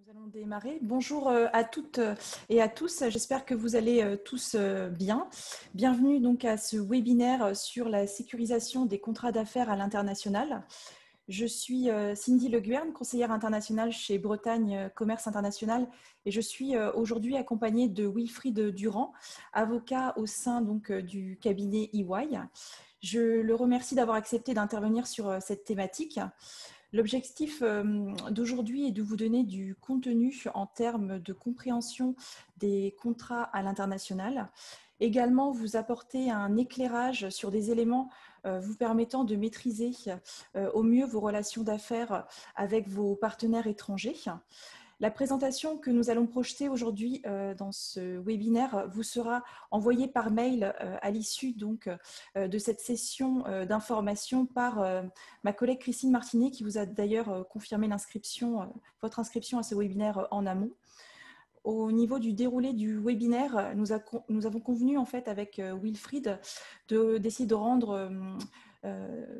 Nous allons démarrer. Bonjour à toutes et à tous. J'espère que vous allez tous bien. Bienvenue donc à ce webinaire sur la sécurisation des contrats d'affaires à l'international. Je suis Cindy Le Guern, conseillère internationale chez Bretagne Commerce International, et je suis aujourd'hui accompagnée de Wilfried Durand, avocat au sein donc du cabinet EY. Je le remercie d'avoir accepté d'intervenir sur cette thématique. L'objectif d'aujourd'hui est de vous donner du contenu en termes de compréhension des contrats à l'international. Également, vous apporter un éclairage sur des éléments vous permettant de maîtriser au mieux vos relations d'affaires avec vos partenaires étrangers. La présentation que nous allons projeter aujourd'hui dans ce webinaire vous sera envoyée par mail à l'issue donc de cette session d'information par ma collègue Christine Martinet, qui vous a d'ailleurs confirmé votre inscription à ce webinaire en amont. Au niveau du déroulé du webinaire, nous avons convenu en fait avec Wilfried d'essayer de rendre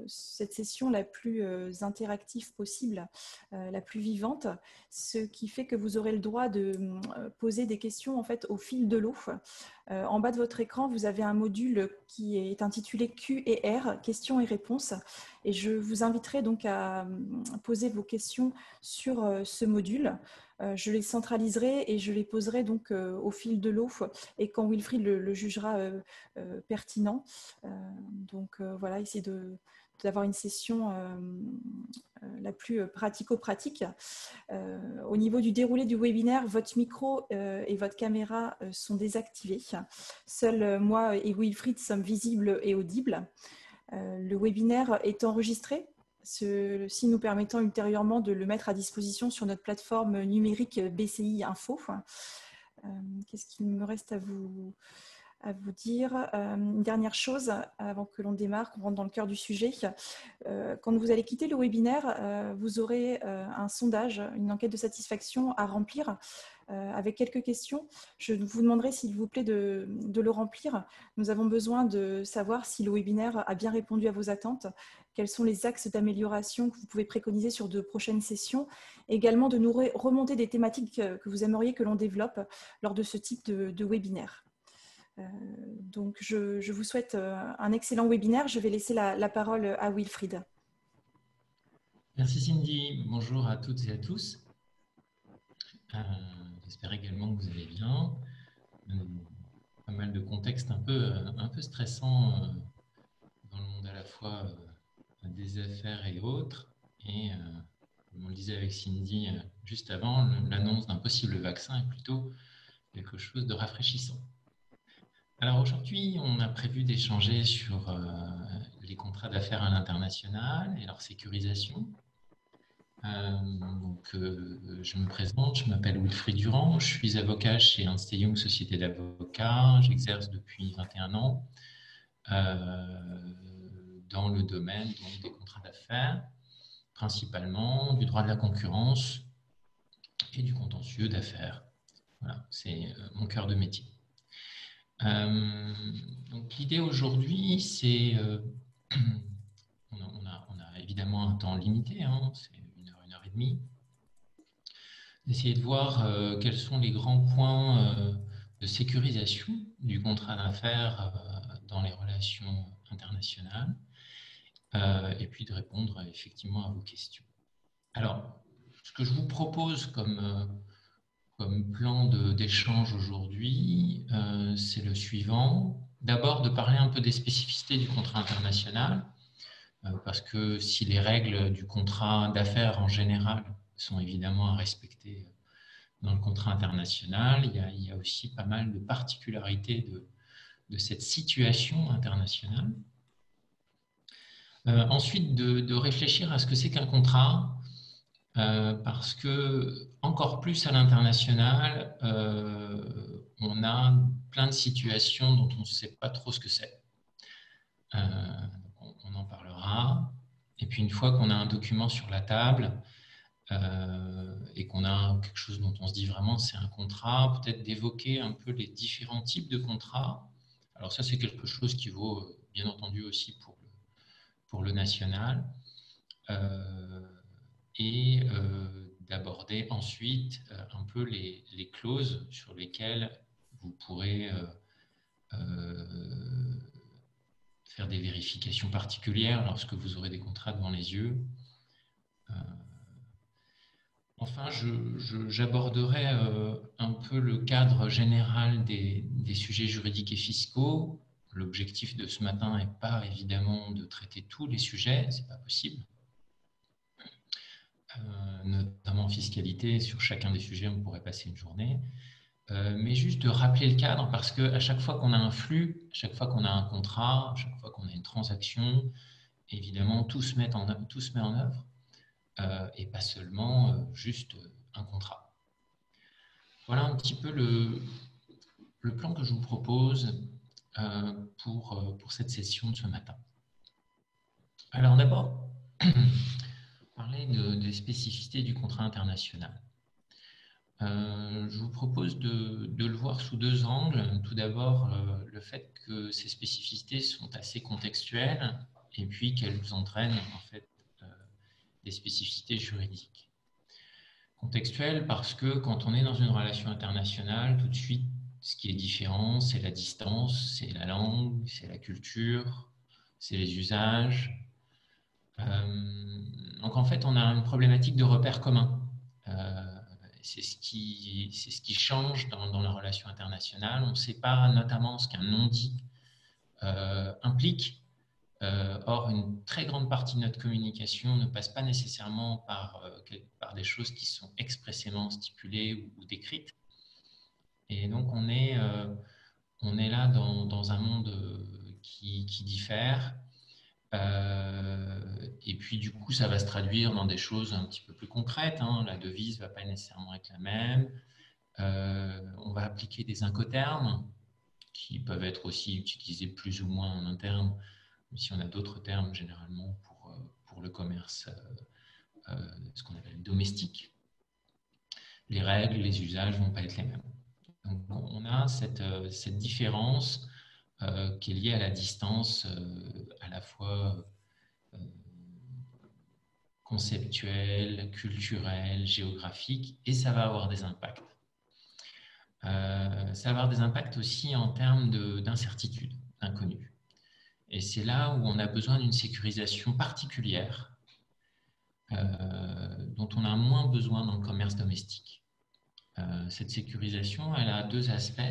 cette session la plus interactive possible, la plus vivante, ce qui fait que vous aurez le droit de poser des questions en fait au fil de l'eau. En bas de votre écran, vous avez un module qui est intitulé Q&R, questions et réponses, et je vous inviterai donc à poser vos questions sur ce module. Je les centraliserai et je les poserai donc au fil de l'eau et quand Wilfried le jugera pertinent. Voilà, essayer d'avoir une session la plus pratico-pratique. Au niveau du déroulé du webinaire, votre micro et votre caméra sont désactivés. Seuls moi et Wilfried sommes visibles et audibles. Le webinaire est enregistré, ceci nous permettant ultérieurement de le mettre à disposition sur notre plateforme numérique BCI Info. Qu'est-ce qu'il me reste à vous dire? Une dernière chose avant que l'on démarre, qu'on rentre dans le cœur du sujet. Quand vous allez quitter le webinaire, vous aurez un sondage, une enquête de satisfaction à remplir avec quelques questions. Je vous demanderai s'il vous plaît de le remplir. Nous avons besoin de savoir si le webinaire a bien répondu à vos attentes, quels sont les axes d'amélioration que vous pouvez préconiser sur de prochaines sessions, également de nous remonter des thématiques que vous aimeriez que l'on développe lors de ce type de webinaire. Donc, je vous souhaite un excellent webinaire. Je vais laisser la parole à Wilfried. Merci Cindy. Bonjour à toutes et à tous. J'espère également que vous allez bien. Pas mal de contextes un peu stressants dans le monde à la fois des affaires et autres. Et comme on le disait avec Cindy juste avant, l'annonce d'un possible vaccin est plutôt quelque chose de rafraîchissant. Alors aujourd'hui, on a prévu d'échanger sur les contrats d'affaires à l'international et leur sécurisation. Je me présente, je m'appelle Wilfried Durand, je suis avocat chez Ernst & Young Société d'avocats, j'exerce depuis 21 ans dans le domaine donc, des contrats d'affaires, principalement du droit de la concurrence et du contentieux d'affaires. Voilà, c'est mon cœur de métier. Donc l'idée aujourd'hui, c'est on a évidemment un temps limité, hein, c'est une heure et demie, d'essayer de voir quels sont les grands points de sécurisation du contrat d'affaires dans les relations internationales et puis de répondre effectivement à vos questions. Alors, ce que je vous propose comme plan d'échange aujourd'hui, c'est le suivant. D'abord, de parler un peu des spécificités du contrat international, parce que si les règles du contrat d'affaires en général sont évidemment à respecter dans le contrat international, il y a aussi pas mal de particularités de cette situation internationale. Ensuite, de réfléchir à ce que c'est qu'un contrat, parce que encore plus à l'international, on a plein de situations dont on ne sait pas trop ce que c'est. On en parlera. Et puis une fois qu'on a un document sur la table et qu'on a quelque chose dont on se dit vraiment c'est un contrat, peut-être d'évoquer un peu les différents types de contrats. Alors ça, c'est quelque chose qui vaut bien entendu aussi pour le national. Et d'aborder aborder ensuite un peu les clauses sur lesquelles vous pourrez faire des vérifications particulières lorsque vous aurez des contrats devant les yeux. Enfin, j'aborderai un peu le cadre général des sujets juridiques et fiscaux. L'objectif de ce matin n'est pas évidemment de traiter tous les sujets, ce n'est pas possible. Notamment en fiscalité, sur chacun des sujets, on pourrait passer une journée. Mais juste de rappeler le cadre, parce qu'à chaque fois qu'on a un flux, à chaque fois qu'on a un contrat, à chaque fois qu'on a une transaction, évidemment, tout se met en œuvre. Et pas seulement juste un contrat. Voilà un petit peu le plan que je vous propose pour cette session de ce matin. Alors d'abord, parler des spécificités du contrat international. Je vous propose de le voir sous deux angles. Tout d'abord, le fait que ces spécificités sont assez contextuelles et puis qu'elles entraînent en fait des spécificités juridiques. Contextuelles parce que quand on est dans une relation internationale, tout de suite, ce qui est différent, c'est la distance, c'est la langue, c'est la culture, c'est les usages. Donc en fait, on a une problématique de repères communs. C'est ce qui change dans la relation internationale. On ne sait pas notamment ce qu'un non-dit implique. Or, une très grande partie de notre communication ne passe pas nécessairement par des choses qui sont expressément stipulées ou décrites. Et donc, on est là dans un monde qui diffère. Et puis, du coup, ça va se traduire dans des choses un petit peu plus concrètes. La devise ne va pas nécessairement être la même. On va appliquer des incoterms qui peuvent être aussi utilisés plus ou moins en interne, si on a d'autres termes généralement pour le commerce, ce qu'on appelle domestique. Les règles, les usages ne vont pas être les mêmes. Donc, on a cette différence qui est liée à la distance à la fois conceptuelle, culturelle, géographique, et ça va avoir des impacts. Ça va avoir des impacts aussi en termes d'incertitude, d'inconnu. Et c'est là où on a besoin d'une sécurisation particulière dont on a moins besoin dans le commerce domestique. Cette sécurisation, elle a deux aspects.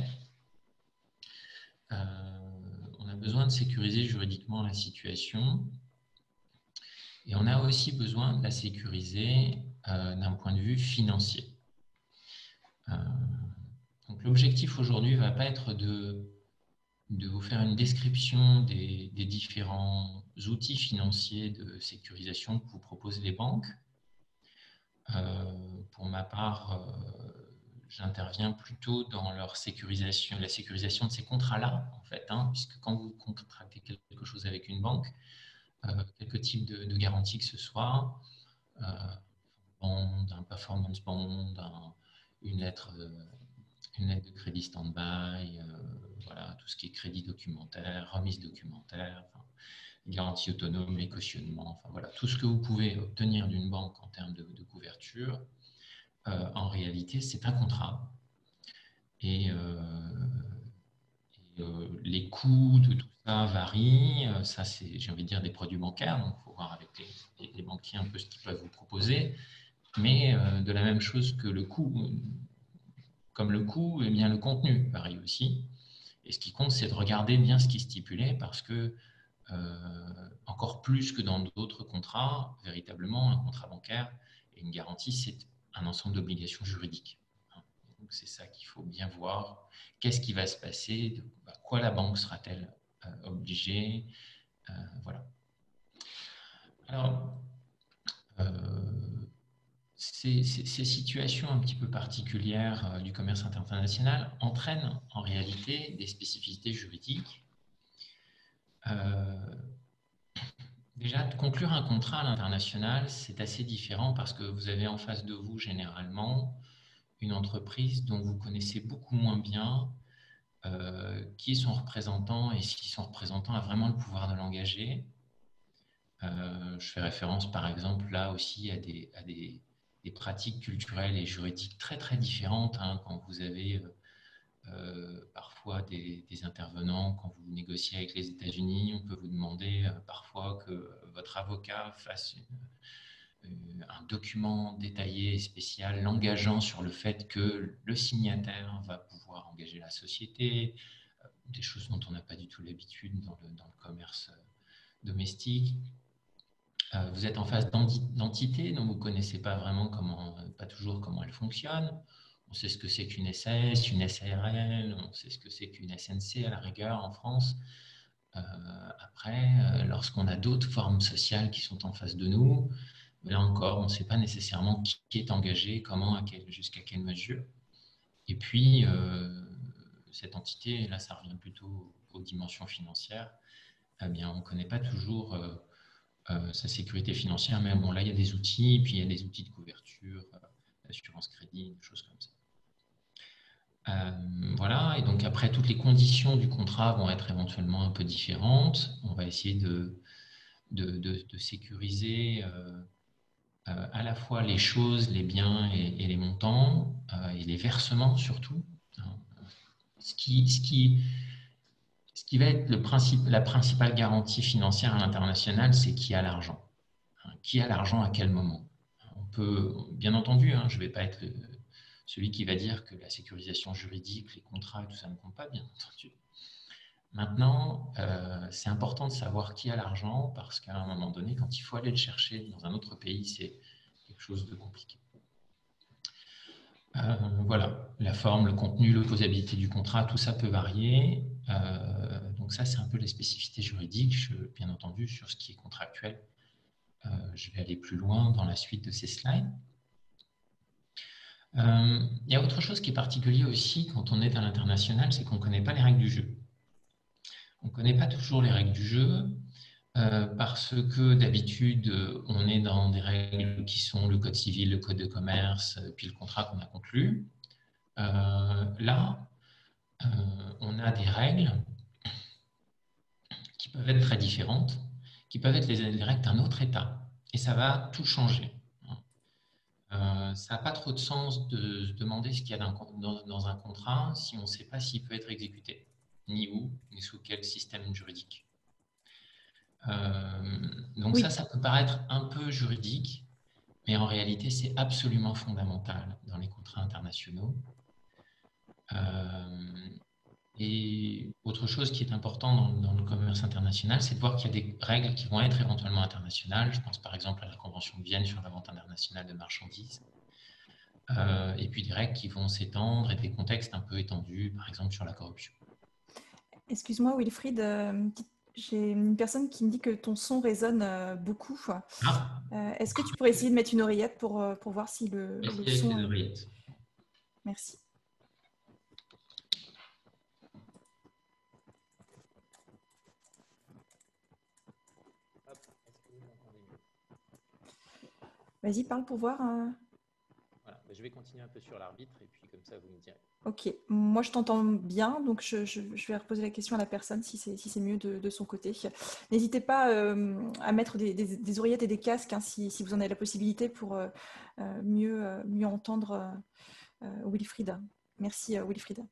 On a besoin de sécuriser juridiquement la situation et on a aussi besoin de la sécuriser d'un point de vue financier. Donc l'objectif aujourd'hui ne va pas être de vous faire une description des différents outils financiers de sécurisation que vous proposent les banques. Pour ma part, j'interviens plutôt dans leur sécurisation, la sécurisation de ces contrats-là, en fait, puisque quand vous contractez quelque chose avec une banque, quelque type de garantie que ce soit, un performance bond, une lettre de crédit stand-by, voilà, tout ce qui est crédit documentaire, remise documentaire, garantie autonome, les cautionnements, enfin, voilà, tout ce que vous pouvez obtenir d'une banque en termes de couverture, en réalité, c'est un contrat. Et les coûts de tout ça varient. Ça, c'est, j'ai envie de dire, des produits bancaires. Donc, il faut voir avec les banquiers un peu ce qu'ils peuvent vous proposer. Mais de la même chose que le coût, comme le coût, eh bien, le contenu varie aussi. Et ce qui compte, c'est de regarder bien ce qui est stipulé parce que, encore plus que dans d'autres contrats, véritablement, un contrat bancaire et une garantie, c'est un ensemble d'obligations juridiques. Donc, c'est ça qu'il faut bien voir. Qu'est-ce qui va se passer? À quoi la banque sera-t-elle obligée? Voilà. Alors, ces situations un petit peu particulières du commerce international entraînent en réalité des spécificités juridiques. Déjà, de conclure un contrat à l'international, c'est assez différent parce que vous avez en face de vous généralement une entreprise dont vous connaissez beaucoup moins bien qui est son représentant et si son représentant a vraiment le pouvoir de l'engager. Je fais référence par exemple là aussi à des des pratiques culturelles et juridiques très, très différentes. Hein, quand vous avez parfois des intervenants, quand vous négociez avec les États-Unis, on peut vous demander parfois que votre avocat fasse un document détaillé et spécial l'engageant sur le fait que le signataire va pouvoir engager la société, des choses dont on n'a pas du tout l'habitude dans le commerce domestique. Vous êtes en phase d'entité, donc vous ne connaissez pas vraiment pas toujours comment elle fonctionne. On sait ce que c'est qu'une SAS, une SARL, on sait ce que c'est qu'une SNC à la rigueur en France. Après, lorsqu'on a d'autres formes sociales qui sont en face de nous, là encore, on ne sait pas nécessairement qui est engagé, comment, jusqu'à quelle mesure. Et puis, cette entité, là, ça revient plutôt aux dimensions financières. Eh bien, on ne connaît pas toujours sa sécurité financière, mais bon, là, il y a des outils, puis il y a des outils de couverture, l'assurance crédit, des choses comme ça. Voilà, et donc après, toutes les conditions du contrat vont être éventuellement un peu différentes. On va essayer de sécuriser à la fois les choses, les biens et les montants, et les versements surtout. Ce qui va être la principale garantie financière à l'international, c'est qui a l'argent. Qui a l'argent à quel moment. On peut, bien entendu, je ne vais pas être celui qui va dire que la sécurisation juridique, les contrats, tout ça ne compte pas, bien entendu. Maintenant, c'est important de savoir qui a l'argent parce qu'à un moment donné, quand il faut aller le chercher dans un autre pays, c'est quelque chose de compliqué. Voilà, la forme, le contenu, l'opposabilité du contrat, tout ça peut varier. Donc ça, c'est un peu les spécificités juridiques, bien entendu, sur ce qui est contractuel. Je vais aller plus loin dans la suite de ces slides. Il y a autre chose qui est particulier aussi quand on est à l'international, c'est qu'on ne connaît pas les règles du jeu. On ne connaît pas toujours les règles du jeu parce que d'habitude, on est dans des règles qui sont le code civil, le code de commerce, puis le contrat qu'on a conclu. Là, on a des règles qui peuvent être très différentes, qui peuvent être les règles d'un autre État. Et ça va tout changer. Ça n'a pas trop de sens de se demander ce qu'il y a dans un contrat si on ne sait pas s'il peut être exécuté, ni où, ni sous quel système juridique. Donc oui. Ça peut paraître un peu juridique, mais en réalité, c'est absolument fondamental dans les contrats internationaux. Et autre chose qui est important dans le commerce international, c'est de voir qu'il y a des règles qui vont être éventuellement internationales. Je pense par exemple à la Convention de Vienne sur la vente internationale de marchandises. Et puis des règles qui vont s'étendre et des contextes un peu étendus, par exemple sur la corruption. Excuse-moi Wilfried, j'ai une personne qui me dit que ton son résonne beaucoup. Ah. Est-ce que tu pourrais essayer de mettre une oreillette pour voir si le son... Une oreillette. Merci. Vas-y, parle pour voir. Voilà. Je vais continuer un peu sur l'arbitre et puis comme ça, vous me direz. Ok, moi je t'entends bien, donc je vais reposer la question à la personne si c'est mieux de son côté. N'hésitez pas à mettre des oreillettes et des casques si vous en avez la possibilité pour mieux entendre Wilfried. Merci Wilfried.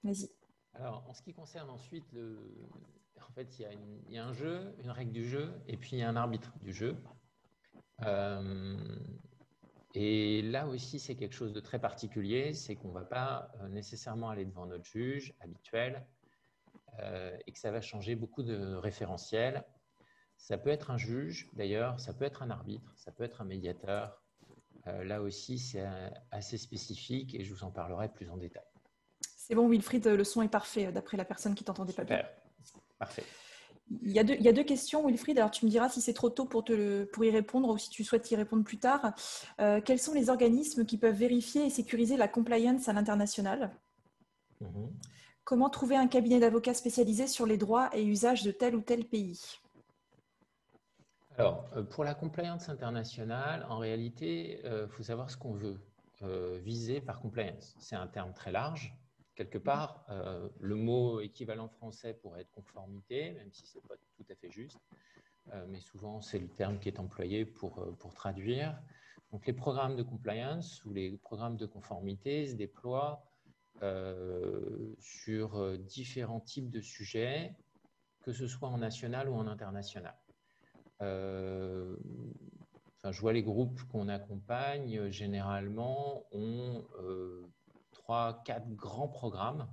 Vas-y. Alors, en ce qui concerne ensuite, en fait, il y a un jeu, une règle du jeu, et puis il y a un arbitre du jeu. Et là aussi, c'est quelque chose de très particulier, c'est qu'on ne va pas nécessairement aller devant notre juge habituel et que ça va changer beaucoup de référentiels. Ça peut être un juge, d'ailleurs, ça peut être un arbitre, ça peut être un médiateur. Là aussi, c'est assez spécifique et je vous en parlerai plus en détail. C'est bon, Wilfried, le son est parfait d'après la personne qui t'entendait pas bien. Parfait. Il y a deux questions, Wilfried. Alors, tu me diras si c'est trop tôt pour y répondre ou si tu souhaites y répondre plus tard. Quels sont les organismes qui peuvent vérifier et sécuriser la compliance à l'international ? Comment trouver un cabinet d'avocats spécialisé sur les droits et usages de tel ou tel pays ? Alors, pour la compliance internationale, en réalité, il faut savoir ce qu'on veut viser par compliance. C'est un terme très large. Quelque part, le mot équivalent français pourrait être conformité, même si ce n'est pas tout à fait juste. Mais souvent, c'est le terme qui est employé pour traduire. Donc, les programmes de compliance ou les programmes de conformité se déploient sur différents types de sujets, que ce soit en national ou en international. Je vois les groupes qu'on accompagne, généralement, ont 3-4 grands programmes.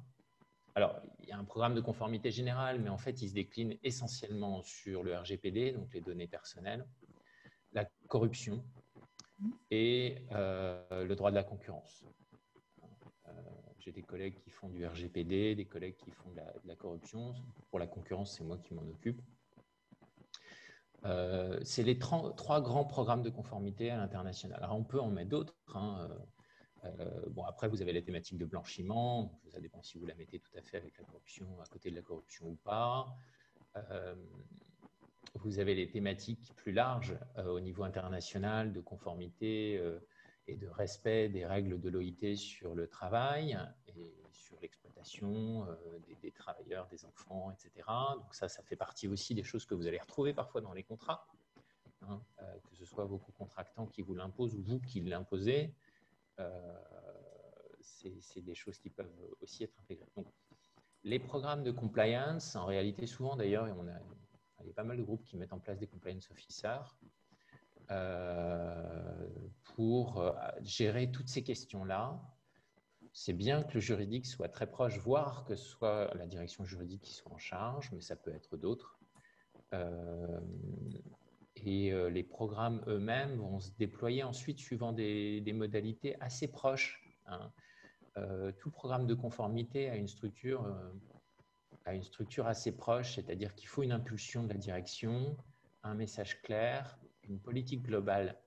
Alors, il y a un programme de conformité générale, mais en fait, il se décline essentiellement sur le RGPD, donc les données personnelles, la corruption et le droit de la concurrence. J'ai des collègues qui font du RGPD, des collègues qui font de la corruption. Pour la concurrence, c'est moi qui m'en occupe. C'est les 3 grands programmes de conformité à l'international. Alors, on peut en mettre d'autres. Bon, après, vous avez la thématique de blanchiment. Ça dépend si vous la mettez tout à fait avec la corruption, à côté de la corruption ou pas. Vous avez les thématiques plus larges au niveau international de conformité et de respect des règles de l'OIT sur le travail et sur l'exploitation des travailleurs, des enfants, etc. Donc ça fait partie aussi des choses que vous allez retrouver parfois dans les contrats, que ce soit vos co-contractants qui vous l'imposent ou vous qui l'imposez. C'est des choses qui peuvent aussi être intégrées. Donc, les programmes de compliance, en réalité, souvent d'ailleurs, il y a pas mal de groupes qui mettent en place des compliance officers pour gérer toutes ces questions-là. C'est bien que le juridique soit très proche, voire que ce soit la direction juridique qui soit en charge, mais ça peut être d'autres. Les programmes eux-mêmes vont se déployer ensuite suivant des modalités assez proches. Tout programme de conformité a une structure assez proche, c'est-à-dire qu'il faut une impulsion de la direction, un message clair, une politique globale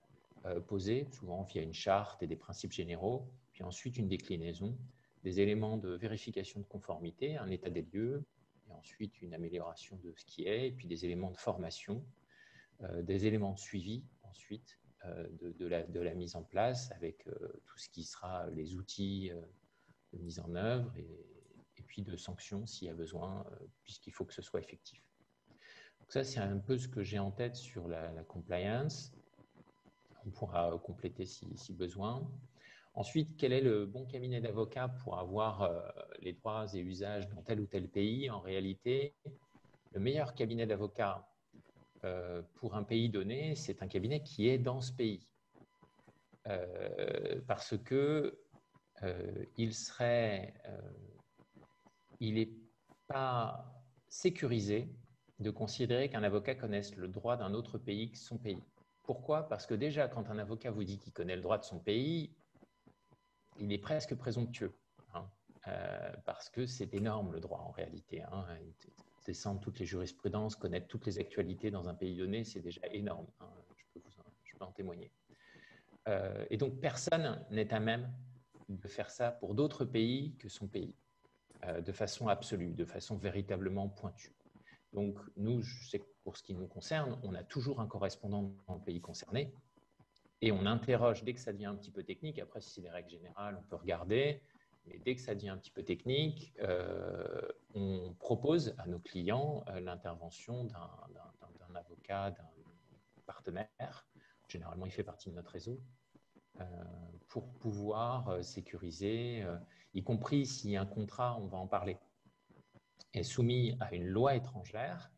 posée, souvent via une charte et des principes généraux, puis ensuite une déclinaison, des éléments de vérification de conformité, un état des lieux, et ensuite une amélioration de ce qui est, et puis des éléments de formation, des éléments de suivi ensuite de la mise en place avec tout ce qui sera les outils de mise en œuvre et puis de sanctions s'il y a besoin, puisqu'il faut que ce soit effectif. Donc ça, c'est un peu ce que j'ai en tête sur la compliance. On pourra compléter si besoin. Ensuite, quel est le bon cabinet d'avocats pour avoir les droits et usages dans tel ou tel pays? En réalité, le meilleur cabinet d'avocats pour un pays donné, c'est un cabinet qui est dans ce pays. Parce que il n'est pas sécurisé de considérer qu'un avocat connaisse le droit d'un autre pays que son pays. Pourquoi? Parce que déjà, quand un avocat vous dit qu'il connaît le droit de son pays, il est presque présomptueux, parce que c'est énorme le droit en réalité. Descendre toutes les jurisprudences, connaître toutes les actualités dans un pays donné, c'est déjà énorme. Je peux en témoigner. Et donc, personne n'est à même de faire ça pour d'autres pays que son pays, de façon absolue, de façon véritablement pointue. Donc, nous, je sais que pour ce qui nous concerne, on a toujours un correspondant dans le pays concerné et on interroge dès que ça devient un petit peu technique. Après, si c'est des règles générales, on peut regarder. Mais dès que ça devient un petit peu technique, on propose à nos clients l'intervention d'un avocat, d'un partenaire. Généralement, il fait partie de notre réseau. Pour pouvoir sécuriser, y compris si un contrat, on va en parler, est soumis à une loi étrangère.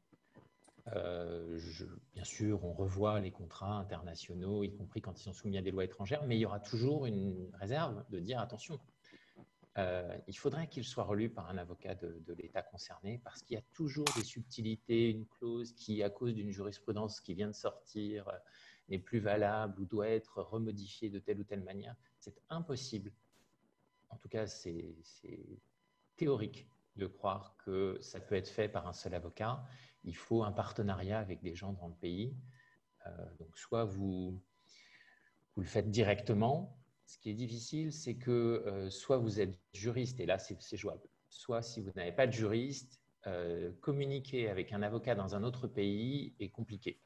Bien sûr, on revoit les contrats internationaux, y compris quand ils sont soumis à des lois étrangères, mais il y aura toujours une réserve de dire attention, il faudrait qu'il soit relu par un avocat de l'État concerné parce qu'il y a toujours des subtilités, une clause qui, à cause d'une jurisprudence qui vient de sortir, n'est plus valable ou doit être remodifiée de telle ou telle manière. C'est impossible. En tout cas, c'est théorique de croire que ça peut être fait par un seul avocat. Il faut un partenariat avec des gens dans le pays. Donc, soit vous le faites directement. Ce qui est difficile, c'est que soit vous êtes juriste, et là, c'est jouable. Soit, si vous n'avez pas de juriste, communiquer avec un avocat dans un autre pays est compliqué.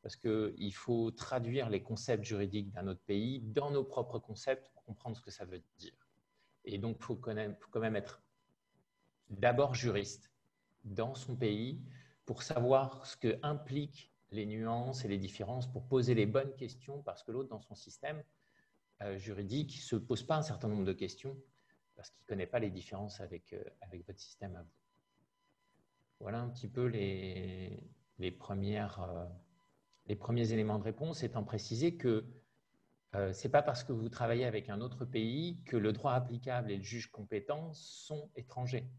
Parce qu'il faut traduire les concepts juridiques d'un autre pays dans nos propres concepts pour comprendre ce que ça veut dire. Et donc, il faut quand même être d'abord juriste dans son pays pour savoir ce que implique les nuances et les différences pour poser les bonnes questions, parce que l'autre, dans son système juridique, ne se pose pas un certain nombre de questions parce qu'il ne connaît pas les différences avec votre système à vous. Voilà un petit peu les premiers éléments de réponse, étant précisé que ce n'est pas parce que vous travaillez avec un autre pays que le droit applicable et le juge compétent sont étrangers.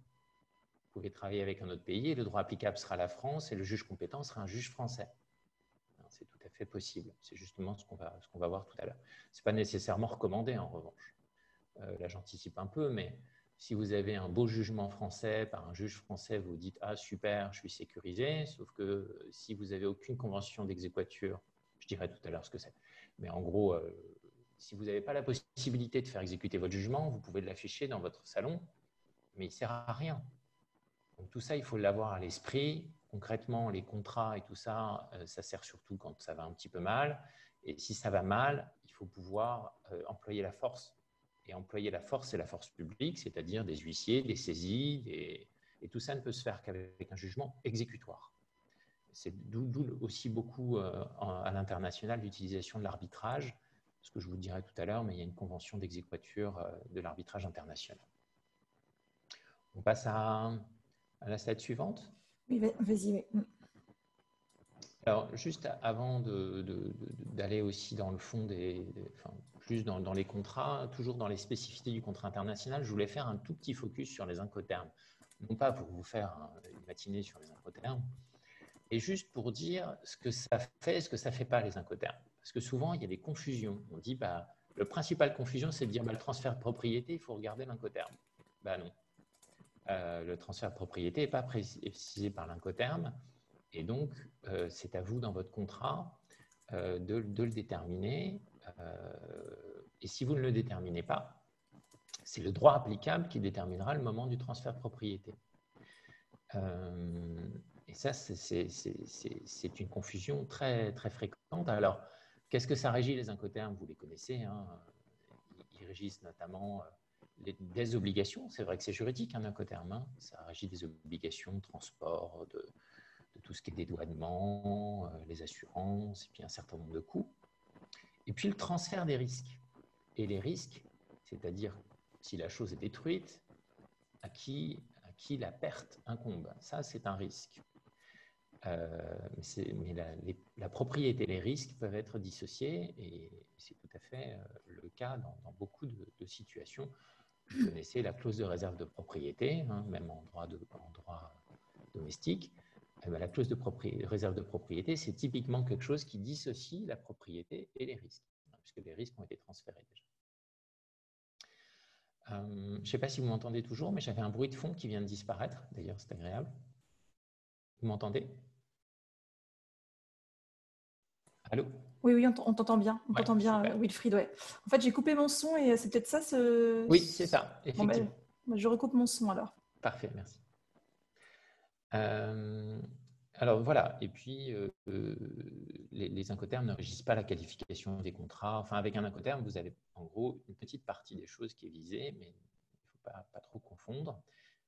Vous pouvez travailler avec un autre pays et le droit applicable sera la France et le juge compétent sera un juge français. C'est tout à fait possible. C'est justement ce qu'on va voir tout à l'heure. Ce n'est pas nécessairement recommandé en revanche. Là, j'anticipe un peu, mais si vous avez un beau jugement français par un juge français, vous dites « Ah, super, je suis sécurisé », sauf que si vous n'avez aucune convention d'exéquatur, je dirai tout à l'heure ce que c'est, mais en gros, si vous n'avez pas la possibilité de faire exécuter votre jugement, vous pouvez l'afficher dans votre salon, mais il ne sert à rien. Donc, tout ça, il faut l'avoir à l'esprit. Concrètement, les contrats et tout ça, ça sert surtout quand ça va un petit peu mal. Et si ça va mal, il faut pouvoir employer la force. Et employer la force, c'est la force publique, c'est-à-dire des huissiers, des saisies, et tout ça ne peut se faire qu'avec un jugement exécutoire. C'est d'où aussi beaucoup à l'international l'utilisation de l'arbitrage, ce que je vous dirai tout à l'heure, mais il y a une convention d'exéquatur de l'arbitrage international. On passe à la slide suivante. Oui, vas-y. Oui. Alors, juste avant d'aller aussi dans le fond, plus dans les contrats, toujours dans les spécificités du contrat international, je voulais faire un tout petit focus sur les incoterms. Non pas pour vous faire une matinée sur les incoterms, et juste pour dire ce que ça fait et ce que ça ne fait pas, les incoterms. Parce que souvent, il y a des confusions. On dit, le principal confusion, c'est de dire, le transfert de propriété, il faut regarder l'incoterm. Non. Le transfert de propriété n'est pas précisé par l'incoterm. Et donc, c'est à vous, dans votre contrat, de le déterminer. Et si vous ne le déterminez pas, c'est le droit applicable qui déterminera le moment du transfert de propriété. Et ça, c'est une confusion très, très fréquente. Alors, qu'est-ce que ça régit, les incoterms? Vous les connaissez, hein. Ils régissent notamment des obligations. C'est vrai que c'est juridique, un incoterm, hein. Ça régit des obligations de transport, de tout ce qui est dédouanement, les assurances, et puis un certain nombre de coûts. Et puis le transfert des risques. Et les risques, c'est-à-dire si la chose est détruite, à qui la perte incombe. Ça, c'est un risque. Mais la propriété et les risques peuvent être dissociés, et c'est tout à fait le cas dans beaucoup de situations. Vous connaissez la clause de réserve de propriété, hein, même en droit domestique. La clause de réserve de propriété, c'est typiquement quelque chose qui dissocie la propriété et les risques, puisque les risques ont été transférés déjà. Je ne sais pas si vous m'entendez toujours, mais j'avais un bruit de fond qui vient de disparaître. D'ailleurs, c'est agréable. Vous m'entendez? Allô? Oui, on t'entend bien. On t'entend bien, super. Wilfried. Ouais. En fait, j'ai coupé mon son et c'est peut-être ça. Oui, c'est ça, effectivement. Bon, je recoupe mon son alors. Parfait, merci. Alors voilà, et puis les incoterms ne régissent pas la qualification des contrats. Enfin, avec un incoterm, vous avez en gros une petite partie des choses qui est visée, mais il ne faut pas trop confondre.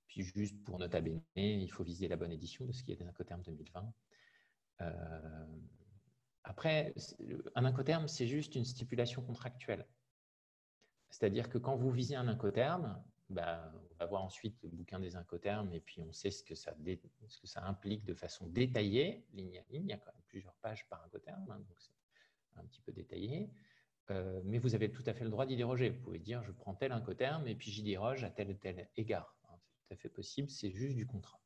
Puis juste pour nota bene, il faut viser la bonne édition de ce qui est des incoterms 2020. Après, un incoterm, c'est juste une stipulation contractuelle. C'est-à-dire que quand vous visez un incoterm, on va voir ensuite le bouquin des incoterms et puis on sait ce que ça implique de façon détaillée, ligne à ligne. Il y a quand même plusieurs pages par incoterm, hein, donc c'est un petit peu détaillé. Mais vous avez tout à fait le droit d'y déroger. Vous pouvez dire, je prends tel incoterm et puis j'y déroge à tel et tel égard. C'est tout à fait possible, c'est juste du contrat.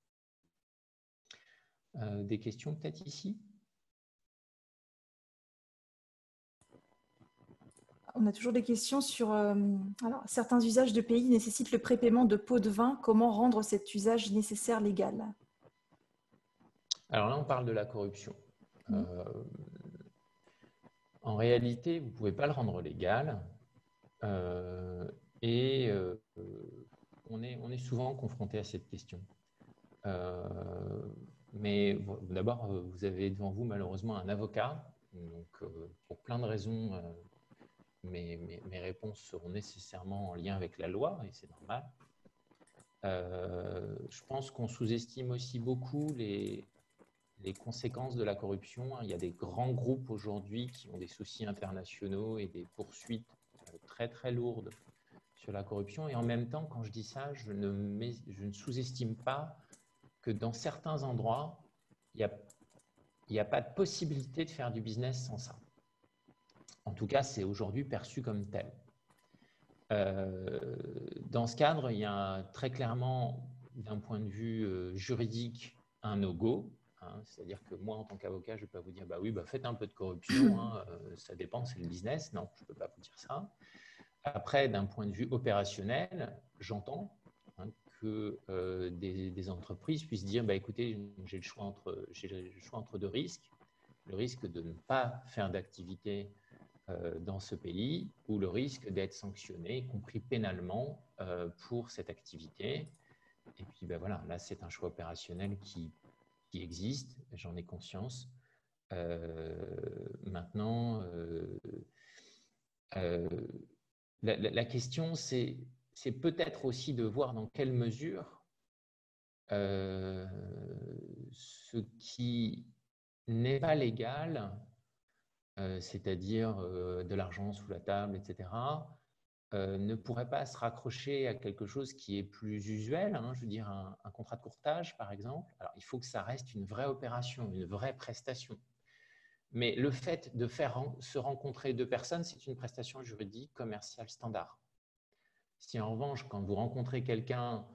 Des questions peut-être ici? On a toujours des questions sur certains usages de pays nécessitent le prépaiement de pots de vin. Comment rendre cet usage nécessaire légal? Alors là, on parle de la corruption. En réalité, vous ne pouvez pas le rendre légal. On est souvent confronté à cette question. Mais d'abord, vous avez devant vous malheureusement un avocat. Donc, pour plein de raisons, mes réponses seront nécessairement en lien avec la loi, et c'est normal. Je pense qu'on sous-estime aussi beaucoup les les conséquences de la corruption. Il y a des grands groupes aujourd'hui qui ont des soucis internationaux et des poursuites très, très lourdes sur la corruption. Et en même temps, quand je dis ça, je ne sous-estime pas que dans certains endroits, il n'y a pas de possibilité de faire du business sans ça. En tout cas, c'est aujourd'hui perçu comme tel. Dans ce cadre, il y a très clairement, d'un point de vue juridique, un no-go. Hein, c'est-à-dire que moi, en tant qu'avocat, je ne vais pas vous dire, bah oui, bah faites un peu de corruption, hein, ça dépend, c'est le business. Non, je ne peux pas vous dire ça. Après, d'un point de vue opérationnel, j'entends que des entreprises puissent dire, bah, écoutez, j'ai le choix entre deux risques. Le risque de ne pas faire d'activité dans ce pays ou le risque d'être sanctionné, y compris pénalement, pour cette activité. Et puis, ben voilà, là, c'est un choix opérationnel qui existe, j'en ai conscience. Maintenant, la question, c'est peut-être aussi de voir dans quelle mesure ce qui n'est pas légal, c'est-à-dire de l'argent sous la table, etc., ne pourrait pas se raccrocher à quelque chose qui est plus usuel, hein, je veux dire un contrat de courtage, par exemple. Alors, il faut que ça reste une vraie opération, une vraie prestation. Mais le fait de faire se rencontrer deux personnes, c'est une prestation juridique commerciale standard. Si en revanche, quand vous rencontrez quelqu'un,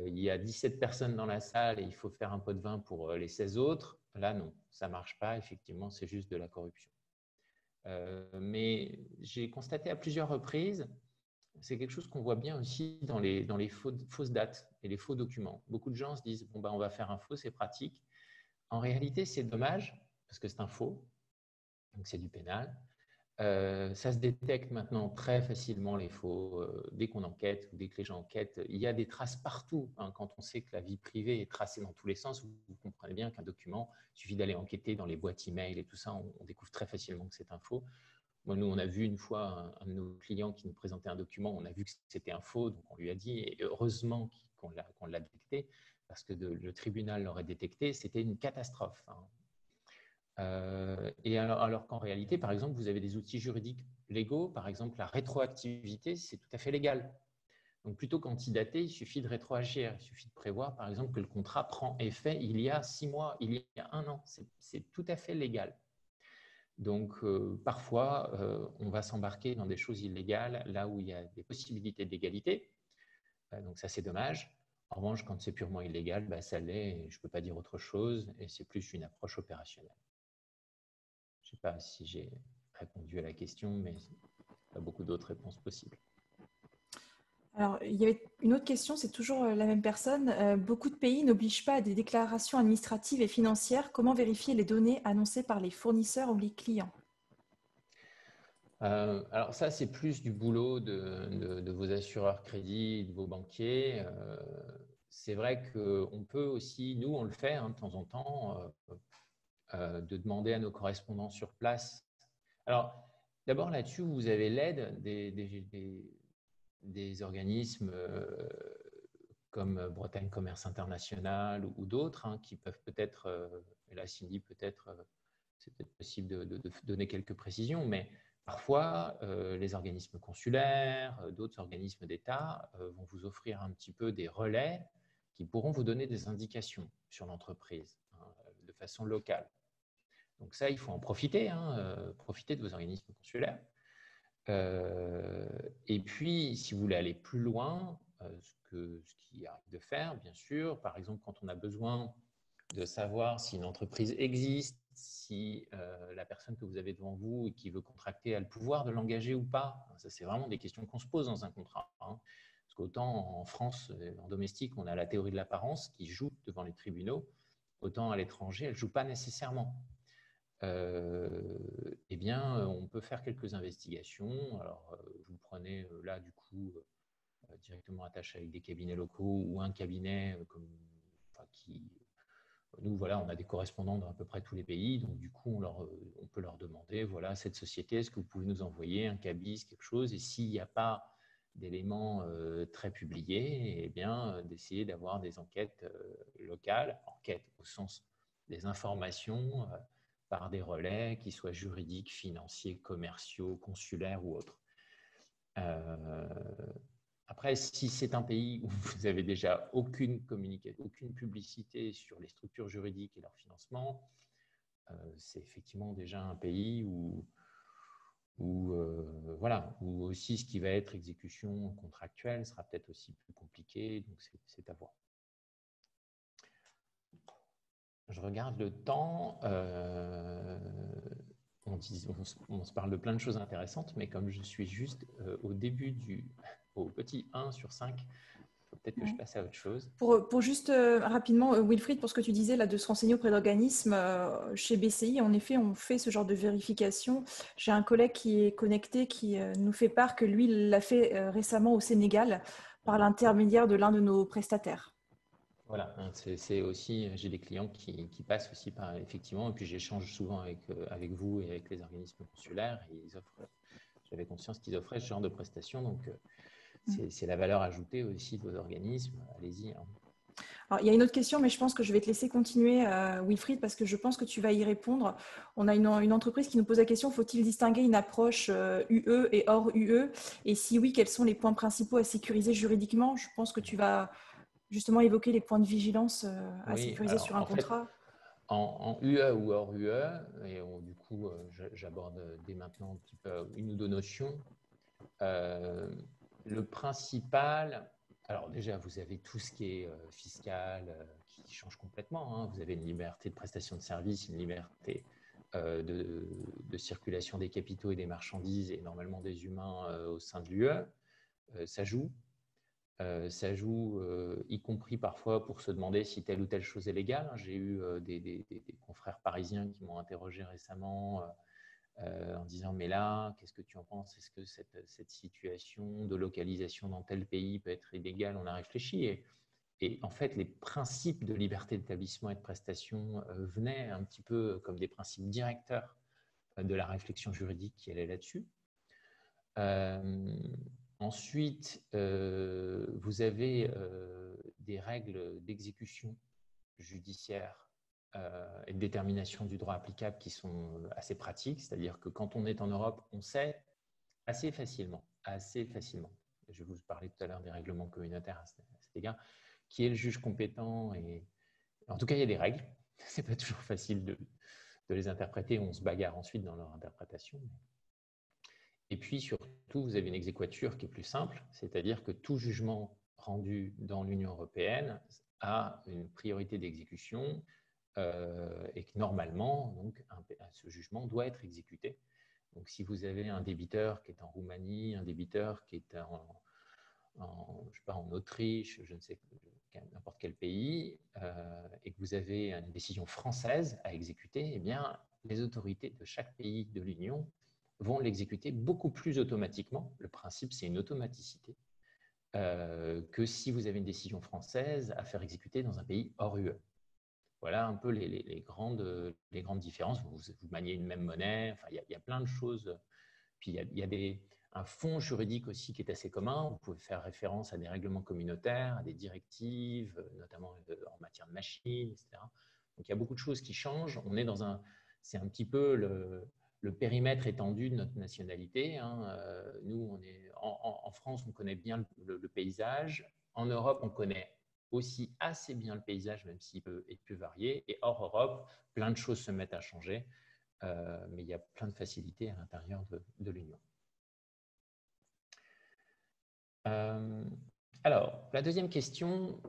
il y a 17 personnes dans la salle et il faut faire un pot de vin pour les 16 autres, là non, ça ne marche pas, effectivement, c'est juste de la corruption. Mais j'ai constaté à plusieurs reprises, c'est quelque chose qu'on voit bien aussi dans les fausses dates et les faux documents. Beaucoup de gens se disent, bon, ben, on va faire un faux, c'est pratique. En réalité, c'est dommage, parce que c'est un faux, donc c'est du pénal. Ça se détecte maintenant très facilement, les faux. Dès qu'on enquête ou dès que les gens enquêtent, il y a des traces partout. Hein, quand on sait que la vie privée est tracée dans tous les sens, vous comprenez bien qu'un document, il suffit d'aller enquêter dans les boîtes email et tout ça, on découvre très facilement que c'est un faux. Moi, nous, on a vu une fois un de nos clients qui nous présentait un document, on a vu que c'était un faux, donc on lui a dit, et heureusement qu'on l'a détecté, parce que le tribunal l'aurait détecté, c'était une catastrophe. Hein. Et alors qu'en réalité, par exemple, vous avez des outils juridiques légaux, par exemple, la rétroactivité, c'est tout à fait légal. Donc, plutôt qu'antidater, il suffit de rétroagir. Il suffit de prévoir, par exemple, que le contrat prend effet il y a 6 mois, il y a 1 an. C'est tout à fait légal. Donc, parfois, on va s'embarquer dans des choses illégales là où il y a des possibilités d'égalité. Donc, ça, c'est dommage. En revanche, quand c'est purement illégal, bah, ça l'est, je ne peux pas dire autre chose, et c'est plus une approche opérationnelle. Je ne sais pas si j'ai répondu à la question, mais il y a beaucoup d'autres réponses possibles. Alors, il y avait une autre question, c'est toujours la même personne. Beaucoup de pays n'obligent pas à des déclarations administratives et financières. Comment vérifier les données annoncées par les fournisseurs ou les clients? Alors ça, c'est plus du boulot de vos assureurs crédits, de vos banquiers. C'est vrai qu'on peut aussi, nous, on le fait hein, de temps en temps, de demander à nos correspondants sur place. Alors, d'abord là-dessus, vous avez l'aide des organismes comme Bretagne Commerce International ou d'autres hein, qui peuvent peut-être, et là Cindy peut-être, c'est peut-être possible de donner quelques précisions, mais parfois les organismes consulaires, d'autres organismes d'État vont vous offrir un petit peu des relais qui pourront vous donner des indications sur l'entreprise hein, de façon locale. Donc ça, il faut en profiter, hein, profiter de vos organismes consulaires. Et puis, si vous voulez aller plus loin, ce qui arrive de faire, bien sûr, par exemple, quand on a besoin de savoir si une entreprise existe, si la personne que vous avez devant vous et qui veut contracter a le pouvoir de l'engager ou pas. Ça, c'est vraiment des questions qu'on se pose dans un contrat. Hein. Parce qu'autant en France, en domestique, on a la théorie de l'apparence qui joue devant les tribunaux, autant à l'étranger, elle ne joue pas nécessairement. Eh bien, on peut faire quelques investigations. Alors, vous prenez là, du coup, directement attaché avec des cabinets locaux ou un cabinet qui… Nous, voilà, on a des correspondants dans à peu près tous les pays. Donc, du coup, on peut leur demander, voilà, cette société, est-ce que vous pouvez nous envoyer un cabis, quelque chose? Et s'il n'y a pas d'éléments très publiés, eh bien, d'essayer d'avoir des enquêtes locales, enquêtes au sens des informations par des relais, qui soient juridiques, financiers, commerciaux, consulaires ou autres. Après, si c'est un pays où vous avez déjà aucune publicité sur les structures juridiques et leur financement, c'est effectivement déjà un pays où aussi ce qui va être exécution contractuelle sera peut-être aussi plus compliqué, donc c'est à voir. Je regarde le temps. On se parle de plein de choses intéressantes, mais comme je suis juste au début au petit 1 sur 5, il faut peut-être que je passe à autre chose. Pour juste rapidement, Wilfried, pour ce que tu disais là, de se renseigner auprès d'organismes, chez BCI, en effet, on fait ce genre de vérification. J'ai un collègue qui est connecté qui nous fait part que lui, il l'a fait récemment au Sénégal par l'intermédiaire de l'un de nos prestataires. Voilà, c'est aussi, j'ai des clients qui passent aussi par, effectivement, et puis j'échange souvent avec vous et avec les organismes consulaires, et j'avais conscience qu'ils offraient ce genre de prestations, donc c'est la valeur ajoutée aussi de vos organismes, allez-y. Hein. Alors, il y a une autre question, mais je pense que je vais te laisser continuer, Wilfried, parce que je pense que tu vas y répondre. On a une entreprise qui nous pose la question, faut-il distinguer une approche UE et hors UE? Et si oui, quels sont les points principaux à sécuriser juridiquement? Je pense que tu vas justement évoquer les points de vigilance à sécuriser sur un contrat. En UE ou hors UE, et du coup, j'aborde dès maintenant un petit peu une ou deux notions. Le principal, alors déjà, vous avez tout ce qui est fiscal qui change complètement. Hein. Vous avez une liberté de prestation de services, une liberté de circulation des capitaux et des marchandises et normalement des humains au sein de l'UE. Ça joue. Ça joue, y compris parfois pour se demander si telle ou telle chose est légale. J'ai eu des confrères parisiens qui m'ont interrogé récemment en disant « mais là, qu'est-ce que tu en penses? Est-ce que cette situation de localisation dans tel pays peut être illégale ?» On a réfléchi et en fait, les principes de liberté d'établissement et de prestation venaient un petit peu comme des principes directeurs de la réflexion juridique qui allait là-dessus. Ensuite, vous avez des règles d'exécution judiciaire et de détermination du droit applicable qui sont assez pratiques, c'est-à-dire que quand on est en Europe, on sait assez facilement, je vous parlais tout à l'heure des règlements communautaires à cet égard, qui est le juge compétent et en tout cas, il y a des règles, c'est pas toujours facile de les interpréter, on se bagarre ensuite dans leur interprétation. Et puis surtout, vous avez une exéquature qui est plus simple, c'est-à-dire que tout jugement rendu dans l'Union européenne a une priorité d'exécution et que normalement, donc, ce jugement doit être exécuté. Donc si vous avez un débiteur qui est en Roumanie, un débiteur qui est je sais pas, en Autriche, je ne sais n'importe quel pays, et que vous avez une décision française à exécuter, eh bien, les autorités de chaque pays de l'Union vont l'exécuter beaucoup plus automatiquement. Le principe, c'est une automaticité que si vous avez une décision française à faire exécuter dans un pays hors UE. Voilà un peu les grandes différences. Vous maniez une même monnaie, enfin, il y a plein de choses. Puis il y a un fond juridique aussi qui est assez commun. Vous pouvez faire référence à des règlements communautaires, à des directives, notamment en matière de machines, etc. Donc il y a beaucoup de choses qui changent. C'est un petit peu le périmètre étendu de notre nationalité. Hein. Nous, en France, on connaît bien le paysage. En Europe, on connaît aussi assez bien le paysage, même s'il peut être plus varié. Et hors Europe, plein de choses se mettent à changer. Mais il y a plein de facilités à l'intérieur de l'Union. Alors, la deuxième question,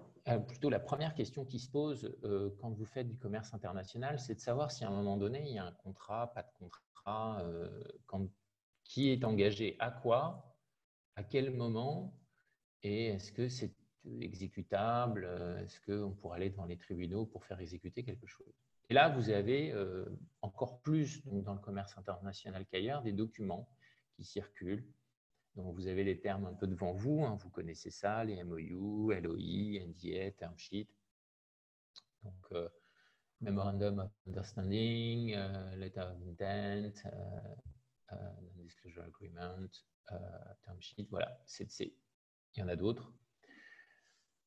plutôt la première question qui se pose quand vous faites du commerce international, c'est de savoir si à un moment donné, il y a un contrat, pas de contrat, qui est engagé à quoi, à quel moment, et est-ce que c'est exécutable, est-ce qu'on pourrait aller devant les tribunaux pour faire exécuter quelque chose. Et là, vous avez encore plus donc, dans le commerce international qu'ailleurs des documents qui circulent. Donc, vous avez les termes un peu devant vous. Hein, vous connaissez ça, les MOU, LOI, NDA, Term Sheet. Donc, Memorandum of Understanding, Letter of Intent, Non-Disclosure Agreement, Term Sheet. Voilà, il y en a d'autres.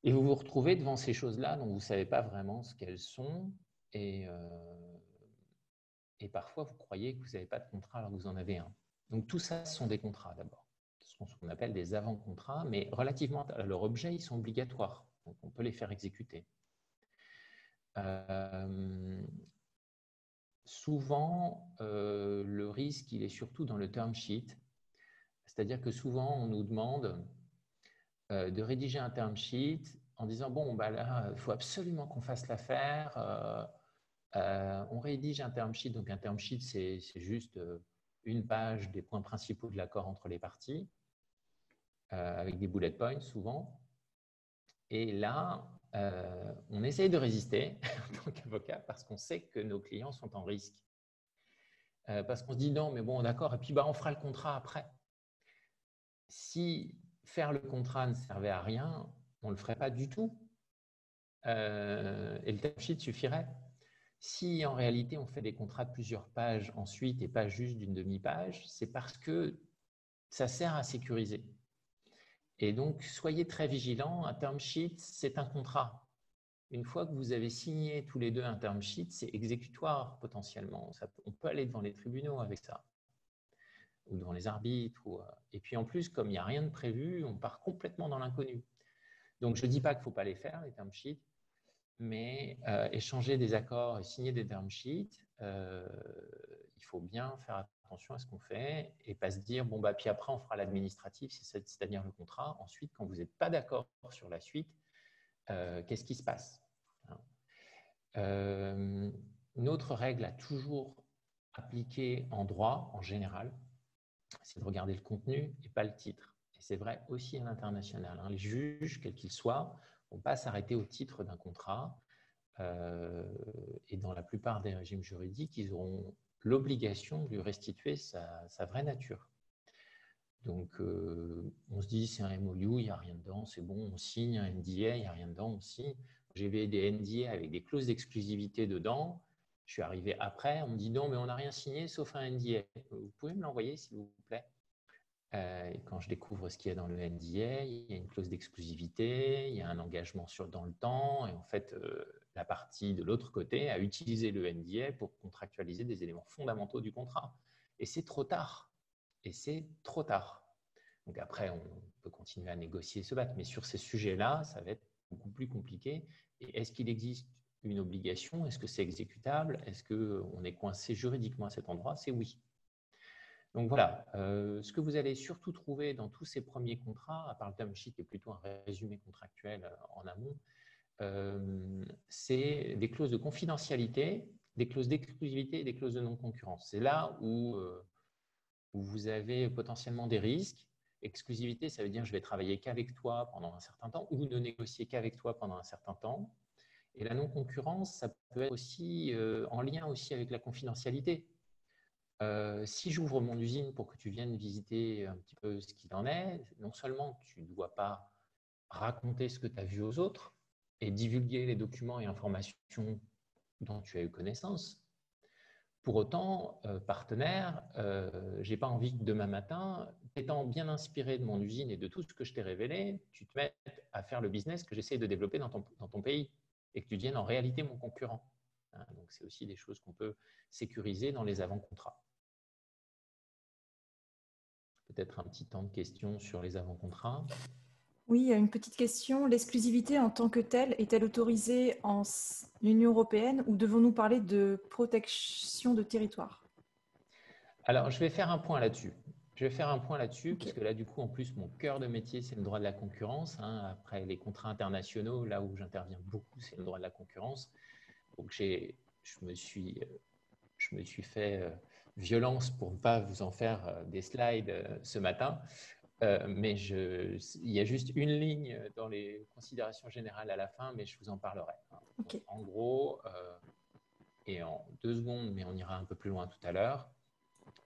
Et vous vous retrouvez devant ces choses-là dont vous ne savez pas vraiment ce qu'elles sont. Et parfois, vous croyez que vous n'avez pas de contrat alors que vous en avez un. Donc, tout ça, ce sont des contrats d'abord. Ce qu'on appelle des avant-contrats, mais relativement à leur objet, ils sont obligatoires. Donc, on peut les faire exécuter. Souvent, le risque, il est surtout dans le term sheet. C'est-à-dire que souvent, on nous demande de rédiger un term sheet en disant, bon, bah là, il faut absolument qu'on fasse l'affaire. On rédige un term sheet. Donc, un term sheet, c'est juste une page des points principaux de l'accord entre les parties, avec des bullet points souvent. Et là, on essaye de résister en tant qu'avocat parce qu'on sait que nos clients sont en risque. Parce qu'on se dit non, mais bon, d'accord, et puis bah, on fera le contrat après. Si faire le contrat ne servait à rien, on ne le ferait pas du tout. Et le term sheet suffirait. Si en réalité on fait des contrats de plusieurs pages ensuite et pas juste d'une demi-page, c'est parce que ça sert à sécuriser. Et donc, soyez très vigilants. Un term sheet, c'est un contrat. Une fois que vous avez signé tous les deux un term sheet, c'est exécutoire potentiellement. On peut aller devant les tribunaux avec ça, ou devant les arbitres. Et puis en plus, comme il n'y a rien de prévu, on part complètement dans l'inconnu. Donc, je ne dis pas qu'il ne faut pas les faire, les term sheets, mais échanger des accords et signer des term sheets, il faut bien faire attention à ce qu'on fait et pas se dire, bon, bah, puis après, on fera l'administratif, c'est-à-dire le contrat. Ensuite, quand vous n'êtes pas d'accord sur la suite, qu'est-ce qui se passe? Une autre règle à toujours appliquer en droit, en général, c'est de regarder le contenu et pas le titre. Et c'est vrai aussi à l'international. Les juges, quels qu'ils soient, ne vont pas s'arrêter au titre d'un contrat. Et dans la plupart des régimes juridiques, ils auront l'obligation de lui restituer sa vraie nature. Donc, on se dit, c'est un MOU, il n'y a rien dedans, c'est bon, on signe un NDA, il n'y a rien dedans, on signe. J'ai vu des NDA avec des clauses d'exclusivité dedans. Je suis arrivé après, on me dit non, mais on n'a rien signé sauf un NDA. Vous pouvez me l'envoyer, s'il vous plaît? Et quand je découvre ce qu'il y a dans le NDA, il y a une clause d'exclusivité, il y a un engagement dans le temps, et en fait, la partie de l'autre côté a utilisé le NDA pour contractualiser des éléments fondamentaux du contrat. Et c'est trop tard. Et c'est trop tard. Donc après, on peut continuer à négocier et se battre, mais sur ces sujets-là, ça va être beaucoup plus compliqué. Et est-ce qu'il existe une obligation? Est-ce que c'est exécutable? Est-ce qu'on est coincé juridiquement à cet endroit? C'est oui. Donc voilà, ce que vous allez surtout trouver dans tous ces premiers contrats, à part le term sheet qui est plutôt un résumé contractuel en amont, c'est des clauses de confidentialité, des clauses d'exclusivité et des clauses de non-concurrence. C'est là où vous avez potentiellement des risques. Exclusivité, ça veut dire je vais travailler qu'avec toi pendant un certain temps ou ne négocier qu'avec toi pendant un certain temps. Et la non-concurrence, ça peut être aussi en lien aussi avec la confidentialité. Si j'ouvre mon usine pour que tu viennes visiter un petit peu ce qu'il en est, non seulement tu ne dois pas raconter ce que tu as vu aux autres et divulguer les documents et informations dont tu as eu connaissance. Pour autant, partenaire, je n'ai pas envie que demain matin, étant bien inspiré de mon usine et de tout ce que je t'ai révélé, tu te mettes à faire le business que j'essaie de développer dans ton pays et que tu deviennes en réalité mon concurrent. Donc, c'est aussi des choses qu'on peut sécuriser dans les avant-contrats. Peut-être un petit temps de questions sur les avant-contrats. Oui, une petite question. L'exclusivité en tant que telle est-elle autorisée en Union européenne ou devons-nous parler de protection de territoire? Alors, je vais faire un point là-dessus. Okay. Parce que là, du coup, en plus, mon cœur de métier, c'est le droit de la concurrence. Après les contrats internationaux, là où j'interviens beaucoup, c'est le droit de la concurrence. Donc, je me suis fait violence pour ne pas vous en faire des slides ce matin. Mais il y a juste une ligne dans les considérations générales à la fin, mais je vous en parlerai. Okay. Donc, en gros, et en 2 secondes, mais on ira un peu plus loin tout à l'heure,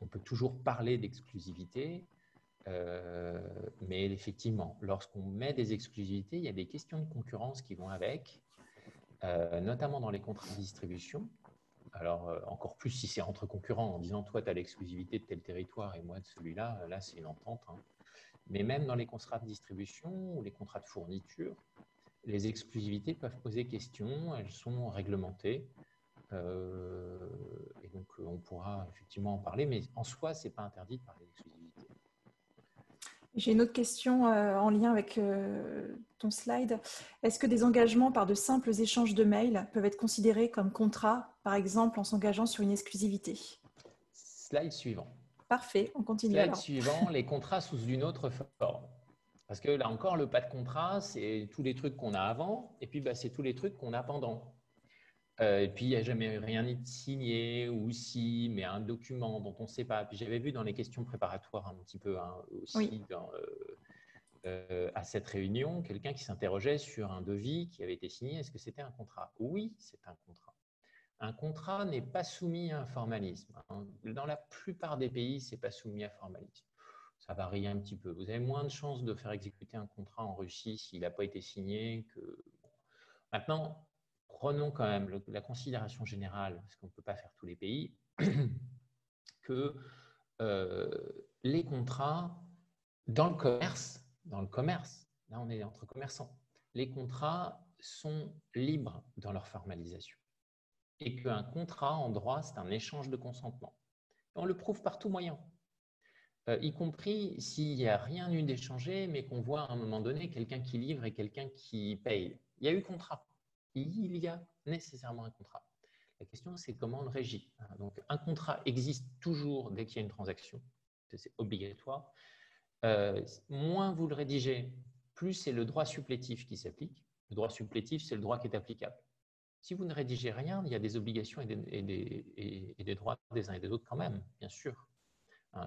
on peut toujours parler d'exclusivité, mais effectivement, lorsqu'on met des exclusivités, il y a des questions de concurrence qui vont avec, notamment dans les contrats de distribution. Alors, encore plus si c'est entre concurrents, en disant toi, tu as l'exclusivité de tel territoire et moi de celui-là, là, c'est une entente. Mais même dans les contrats de distribution ou les contrats de fourniture, les exclusivités peuvent poser question, elles sont réglementées. Et donc, on pourra effectivement en parler, mais en soi, ce n'est pas interdit de parler d'exclusivité. J'ai une autre question en lien avec ton slide. Est-ce que des engagements par de simples échanges de mails peuvent être considérés comme contrats, par exemple en s'engageant sur une exclusivité? Slide suivant. Parfait, on continue Slide alors. suivant, les contrats sous une autre forme. Parce que là encore, le pas de contrat, c'est tous les trucs qu'on a avant, et puis c'est tous les trucs qu'on a pendant. Et puis, il n'y a jamais rien de signé, ou si, mais un document dont on ne sait pas. Puis j'avais vu dans les questions préparatoires un petit peu aussi à cette réunion, quelqu'un qui s'interrogeait sur un devis qui avait été signé. Est-ce que c'était un contrat? Oui, c'est un contrat. Un contrat n'est pas soumis à un formalisme. Dans la plupart des pays, ce n'est pas soumis à formalisme. Ça varie un petit peu. Vous avez moins de chances de faire exécuter un contrat en Russie s'il n'a pas été signé que… Maintenant, prenons quand même la considération générale, parce qu'on ne peut pas faire tous les pays, que les contrats dans le commerce, là on est entre commerçants, les contrats sont libres dans leur formalisation. Et qu'un contrat en droit, c'est un échange de consentement. Et on le prouve par tout moyen, y compris s'il n'y a rien eu d'échangé, mais qu'on voit à un moment donné quelqu'un qui livre et quelqu'un qui paye. Il y a eu contrat. Il y a nécessairement un contrat. La question, c'est comment on le régit. Donc, un contrat existe toujours dès qu'il y a une transaction. C'est obligatoire. Moins vous le rédigez, plus c'est le droit supplétif qui s'applique. Le droit supplétif, c'est le droit qui est applicable. Si vous ne rédigez rien, il y a des obligations et des droits des uns et des autres quand même, bien sûr.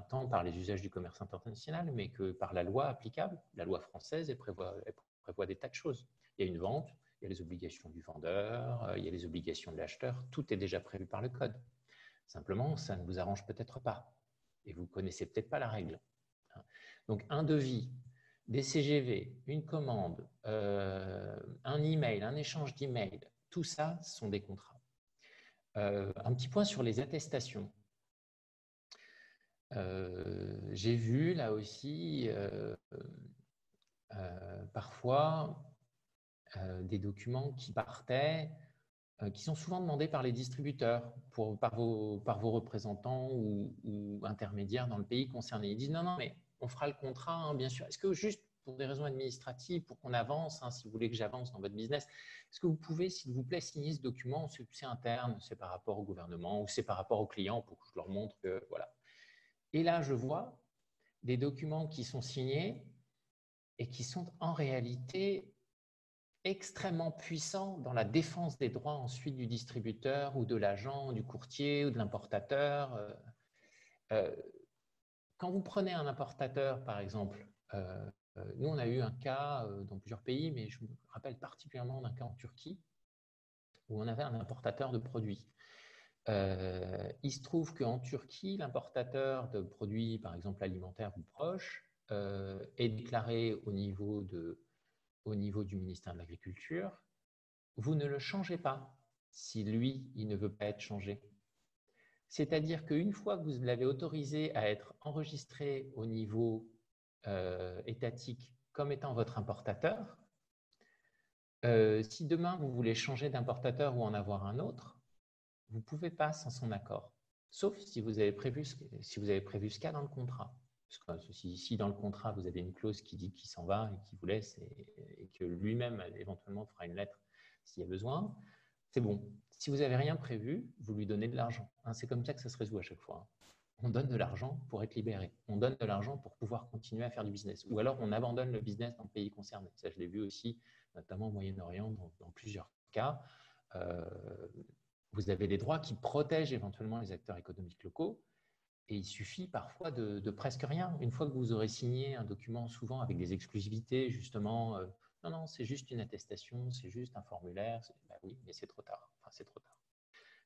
Tant par les usages du commerce international, mais que par la loi applicable. La loi française, elle prévoit des tas de choses. Il y a une vente, il y a les obligations du vendeur, il y a les obligations de l'acheteur, tout est déjà prévu par le code. Simplement, ça ne vous arrange peut-être pas et vous ne connaissez peut-être pas la règle. Donc, un devis, des CGV, une commande, un email, un échange d'email, tout ça sont des contrats. Un petit point sur les attestations. J'ai vu là aussi parfois des documents qui partaient, qui sont souvent demandés par les distributeurs, par vos représentants ou intermédiaires dans le pays concerné. Ils disent non, mais on fera le contrat, hein, bien sûr. Est-ce que juste pour des raisons administratives, pour qu'on avance, hein, si vous voulez que j'avance dans votre business, est-ce que vous pouvez, s'il vous plaît, signer ce document? C'est interne, c'est par rapport au gouvernement ou c'est par rapport aux clients pour que je leur montre que voilà. Et là, je vois des documents qui sont signés et qui sont en réalité extrêmement puissants dans la défense des droits ensuite du distributeur ou de l'agent, du courtier ou de l'importateur. Quand vous prenez un importateur, par exemple, nous, on a eu un cas dans plusieurs pays, mais je me rappelle particulièrement d'un cas en Turquie où on avait un importateur de produits. Il se trouve qu'en Turquie, l'importateur de produits, par exemple alimentaires ou proches, est déclaré au niveau du ministère de l'Agriculture. Vous ne le changez pas si lui, il ne veut pas être changé. C'est-à-dire qu'une fois que vous l'avez autorisé à être enregistré au niveau étatique comme étant votre importateur, si demain vous voulez changer d'importateur ou en avoir un autre, vous ne pouvez pas sans son accord, sauf si vous avez prévu ce cas dans le contrat. Parce que si dans le contrat, vous avez une clause qui dit qu'il s'en va et qu'il vous laisse et que lui-même, éventuellement, fera une lettre s'il y a besoin, c'est bon. Si vous n'avez rien prévu, vous lui donnez de l'argent. C'est comme ça que ça se résout à chaque fois. On donne de l'argent pour être libéré. On donne de l'argent pour pouvoir continuer à faire du business. Ou alors, on abandonne le business dans le pays concerné. Ça, je l'ai vu aussi, notamment au Moyen-Orient, dans plusieurs cas. Vous avez des droits qui protègent éventuellement les acteurs économiques locaux et il suffit parfois de presque rien. Une fois que vous aurez signé un document, souvent avec des exclusivités, justement, non, c'est juste une attestation, c'est juste un formulaire. Oui, mais c'est trop tard. Enfin, c'est trop tard.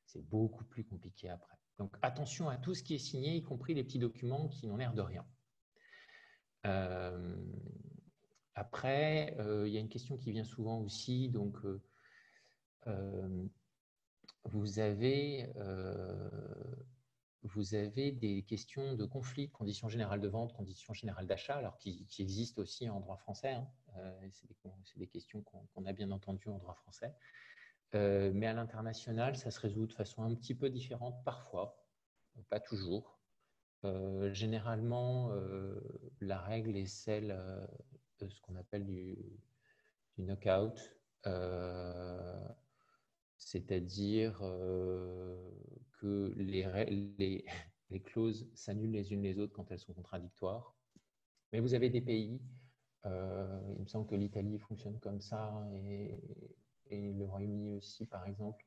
C'est beaucoup plus compliqué après. Donc, attention à tout ce qui est signé, y compris les petits documents qui n'ont l'air de rien. Après, il y a une question qui vient souvent aussi. Donc, vous avez des questions de conflit, conditions générales de vente, conditions générales d'achat, alors qui existent aussi en droit français. C'est des questions qu'on a bien entendues en droit français. Mais à l'international, ça se résout de façon un petit peu différente parfois, pas toujours. Généralement, la règle est celle de ce qu'on appelle du knockout, c'est-à-dire que les clauses s'annulent les unes les autres quand elles sont contradictoires. Mais vous avez des pays, il me semble que l'Italie fonctionne comme ça et le Royaume-Uni aussi, par exemple.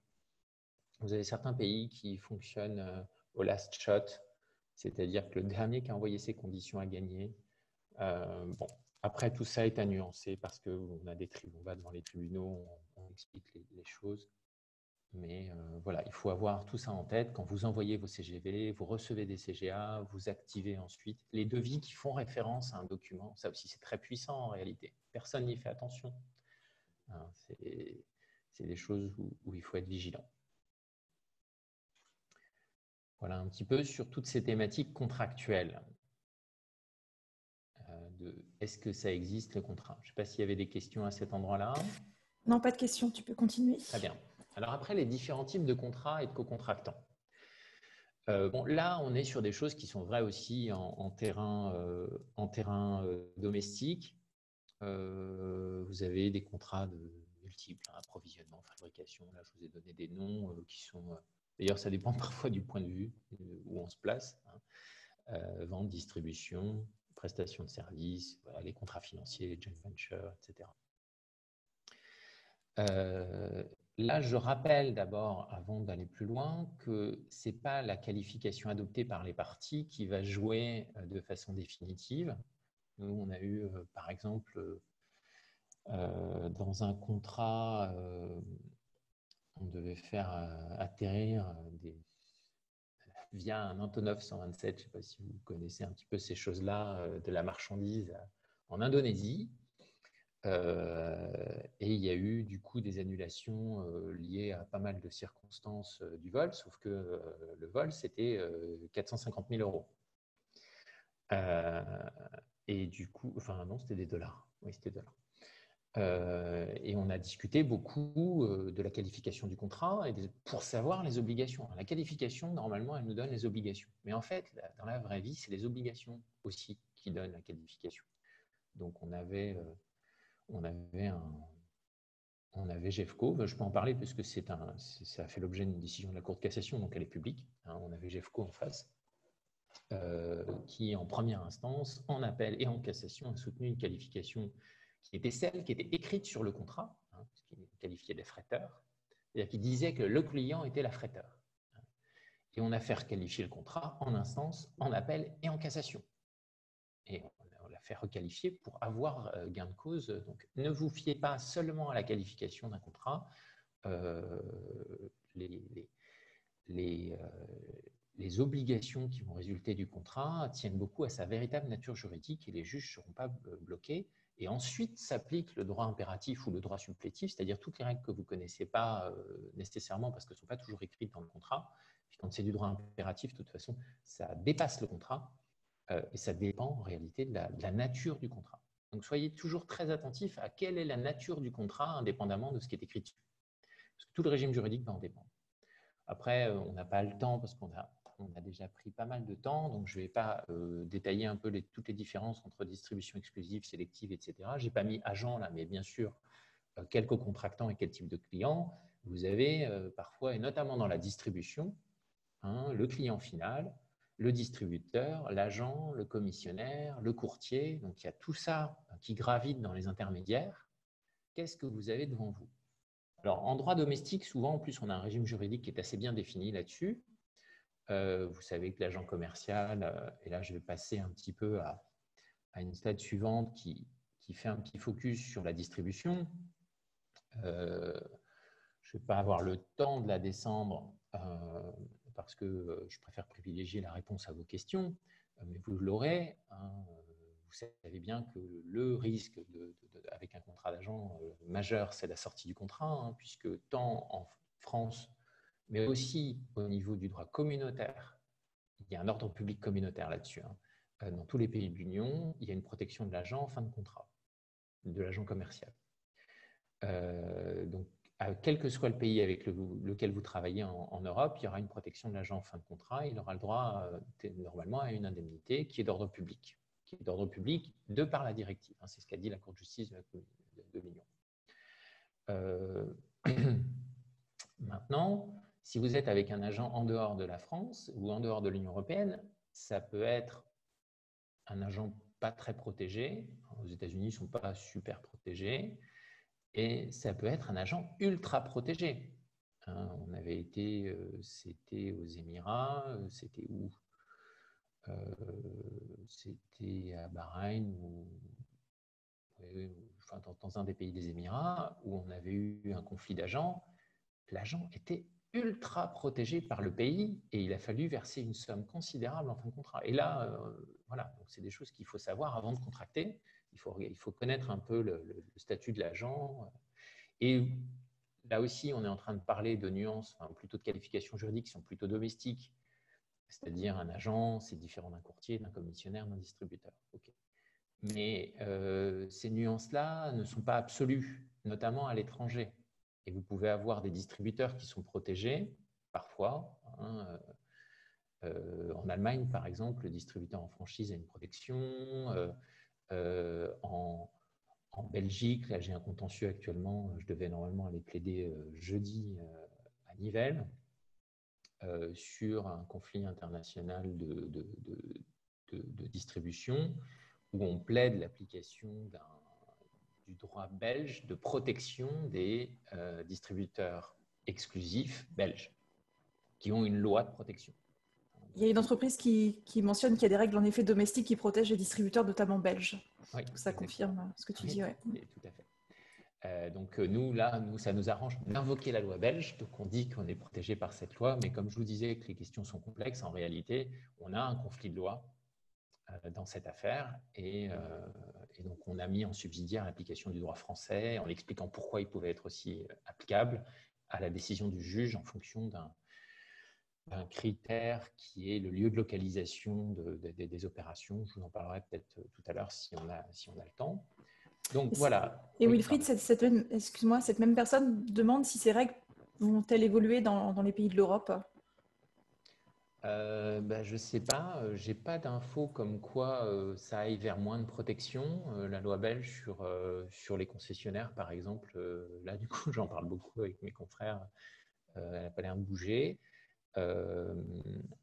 Vous avez certains pays qui fonctionnent au last shot, c'est-à-dire que le dernier qui a envoyé ses conditions a gagné. Bon, après, tout ça est à nuancer parce qu'on on va devant les tribunaux, on explique les choses. Mais voilà, il faut avoir tout ça en tête. Quand vous envoyez vos CGV, vous recevez des CGA, vous activez ensuite les devis qui font référence à un document. Ça aussi, c'est très puissant en réalité. Personne n'y fait attention. Hein, c'est des choses où il faut être vigilant. Voilà un petit peu sur toutes ces thématiques contractuelles. Est-ce que ça existe le contrat? Je ne sais pas s'il y avait des questions à cet endroit-là. Non, pas de questions, tu peux continuer. Très bien. Alors après, les différents types de contrats et de co-contractants. Bon, là, on est sur des choses qui sont vraies aussi en terrain domestique. Vous avez des contrats de multiples, hein, approvisionnement, fabrication. Là, je vous ai donné des noms qui sont... D'ailleurs, ça dépend parfois du point de vue où on se place. Hein. Vente, distribution, prestation de services, voilà, les contrats financiers, les joint ventures, etc. Là, je rappelle d'abord, avant d'aller plus loin, que ce n'est pas la qualification adoptée par les parties qui va jouer de façon définitive. Nous, on a eu, par exemple, dans un contrat, on devait faire atterrir via un Antonov 127, je ne sais pas si vous connaissez un petit peu ces choses-là, de la marchandise en Indonésie. Et il y a eu du coup des annulations liées à pas mal de circonstances du vol, sauf que le vol, c'était 450 000 euros. Et du coup, enfin non, c'était des dollars. Oui, c'était des dollars. Et on a discuté beaucoup de la qualification du contrat pour savoir les obligations. La qualification, normalement, elle nous donne les obligations. Mais en fait, dans la vraie vie, c'est les obligations aussi qui donnent la qualification. Donc, on avait GEFCO, je peux en parler puisque ça a fait l'objet d'une décision de la Cour de cassation, donc elle est publique. Hein, on avait GEFCO en face, qui en première instance, en appel et en cassation, a soutenu une qualification qui était celle qui était écrite sur le contrat, hein, ce qui qualifiait l'affréteur, c'est-à-dire qui disait que le client était l'affréteur. Et on a fait requalifier le contrat en instance, en appel et en cassation. Et on l'a fait requalifier pour avoir gain de cause. Donc, ne vous fiez pas seulement à la qualification d'un contrat. Les obligations qui vont résulter du contrat tiennent beaucoup à sa véritable nature juridique et les juges ne seront pas bloqués. Et ensuite s'applique le droit impératif ou le droit supplétif, c'est-à-dire toutes les règles que vous ne connaissez pas nécessairement parce qu'elles ne sont pas toujours écrites dans le contrat. Puis quand c'est du droit impératif, de toute façon, ça dépasse le contrat. Et ça dépend en réalité de la nature du contrat. Donc soyez toujours très attentifs à quelle est la nature du contrat indépendamment de ce qui est écrit dessus. Parce que tout le régime juridique va en dépendre. Après, on n'a pas le temps parce qu'on a déjà pris pas mal de temps, donc je ne vais pas détailler un peu toutes les différences entre distribution exclusive, sélective, etc. Je n'ai pas mis agent là, mais bien sûr, quel co-contractant et quel type de client. Vous avez parfois, et notamment dans la distribution, hein, le client final, le distributeur, l'agent, le commissionnaire, le courtier. Donc, il y a tout ça qui gravite dans les intermédiaires. Qu'est-ce que vous avez devant vous? Alors, en droit domestique, souvent, en plus, on a un régime juridique qui est assez bien défini là-dessus. Vous savez que l'agent commercial, et là, je vais passer un petit peu à une slide suivante qui fait un petit focus sur la distribution. Je ne vais pas avoir le temps de la descendre parce que je préfère privilégier la réponse à vos questions, mais vous l'aurez. Hein, vous savez bien que le risque avec un contrat d'agent majeur, c'est la sortie du contrat, hein, puisque tant en France, mais aussi au niveau du droit communautaire, il y a un ordre public communautaire là-dessus. Hein. Dans tous les pays de l'Union, il y a une protection de l'agent en fin de contrat, de l'agent commercial. Donc, quel que soit le pays avec lequel vous travaillez en Europe, il y aura une protection de l'agent en fin de contrat. Il aura le droit normalement à une indemnité qui est d'ordre public, de par la directive. C'est ce qu'a dit la Cour de justice de l'Union. Maintenant, si vous êtes avec un agent en dehors de la France ou en dehors de l'Union européenne, ça peut être un agent pas très protégé. Aux États-Unis, ils ne sont pas super protégés. Et ça peut être un agent ultra protégé. On avait été, c'était aux Émirats, c'était où? C'était à Bahreïn, enfin, dans un des pays des Émirats, où on avait eu un conflit d'agents. L'agent était ultra protégé par le pays et il a fallu verser une somme considérable en fin de contrat. Et là, voilà, c'est des choses qu'il faut savoir avant de contracter. Il faut connaître un peu le statut de l'agent. Et là aussi, on est en train de parler de nuances, enfin, plutôt de qualifications juridiques qui sont plutôt domestiques, c'est-à-dire un agent, c'est différent d'un courtier, d'un commissionnaire, d'un distributeur. Okay. Mais ces nuances-là ne sont pas absolues, notamment à l'étranger. Et vous pouvez avoir des distributeurs qui sont protégés, parfois. En Allemagne, par exemple, le distributeur en franchise a une protection. En Belgique, là j'ai un contentieux actuellement, je devais normalement aller plaider jeudi à Nivelles sur un conflit international de distribution où on plaide l'application du droit belge de protection des distributeurs exclusifs belges qui ont une loi de protection. Il y a une entreprise qui mentionne qu'il y a des règles en effet domestiques qui protègent les distributeurs, notamment belges. Oui, donc ça confirme ce que tu dis. Ouais. Tout à fait. Donc nous, ça nous arrange d'invoquer la loi belge. Donc on dit qu'on est protégé par cette loi, mais comme je vous disais que les questions sont complexes, en réalité, on a un conflit de loi dans cette affaire. Et donc on a mis en subsidiaire l'application du droit français en expliquant pourquoi il pouvait être aussi applicable à la décision du juge en fonction d'un critère qui est le lieu de localisation des opérations. Je vous en parlerai peut-être tout à l'heure si on a le temps. Donc voilà. Et oui, Wilfried, cette même personne demande si ces règles vont-elles évoluer dans les pays de l'Europe? Je ne sais pas, je n'ai pas d'infos comme quoi ça aille vers moins de protection. La loi belge sur les concessionnaires, par exemple, là du coup j'en parle beaucoup avec mes confrères, elle n'a pas l'air de bouger.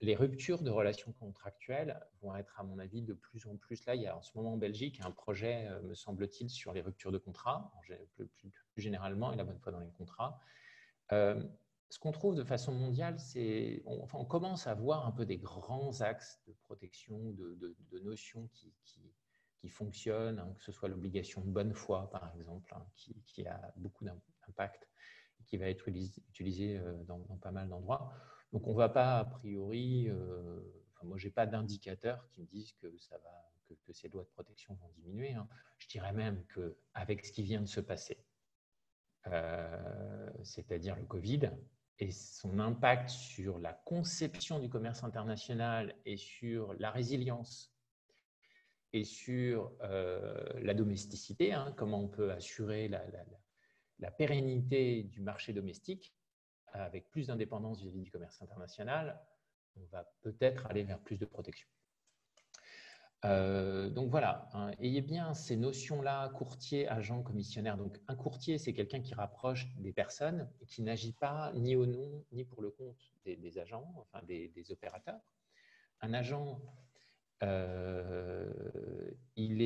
Les ruptures de relations contractuelles vont être, à mon avis, de plus en plus. Là, il y a en ce moment en Belgique un projet, me semble-t-il, sur les ruptures de contrat, plus généralement, et la bonne foi dans les contrats. Ce qu'on trouve de façon mondiale, c'est on commence à voir un peu des grands axes de protection, de notions qui fonctionnent, que ce soit l'obligation de bonne foi, par exemple, qui a beaucoup d'impact et qui va être utilisée dans pas mal d'endroits. Donc, on ne va pas, a priori, moi, je n'ai pas d'indicateurs qui me disent que ces lois de protection vont diminuer. Je dirais même qu'avec ce qui vient de se passer, c'est-à-dire le Covid, et son impact sur la conception du commerce international et sur la résilience et sur la domesticité, comment on peut assurer la pérennité du marché domestique avec plus d'indépendance vis-à-vis du commerce international, on va peut-être aller vers plus de protection. Donc voilà, ayez bien ces notions-là, courtier, agent, commissionnaire. Donc un courtier, c'est quelqu'un qui rapproche des personnes et qui n'agit pas ni au nom ni pour le compte des agents, enfin des opérateurs. Un agent, il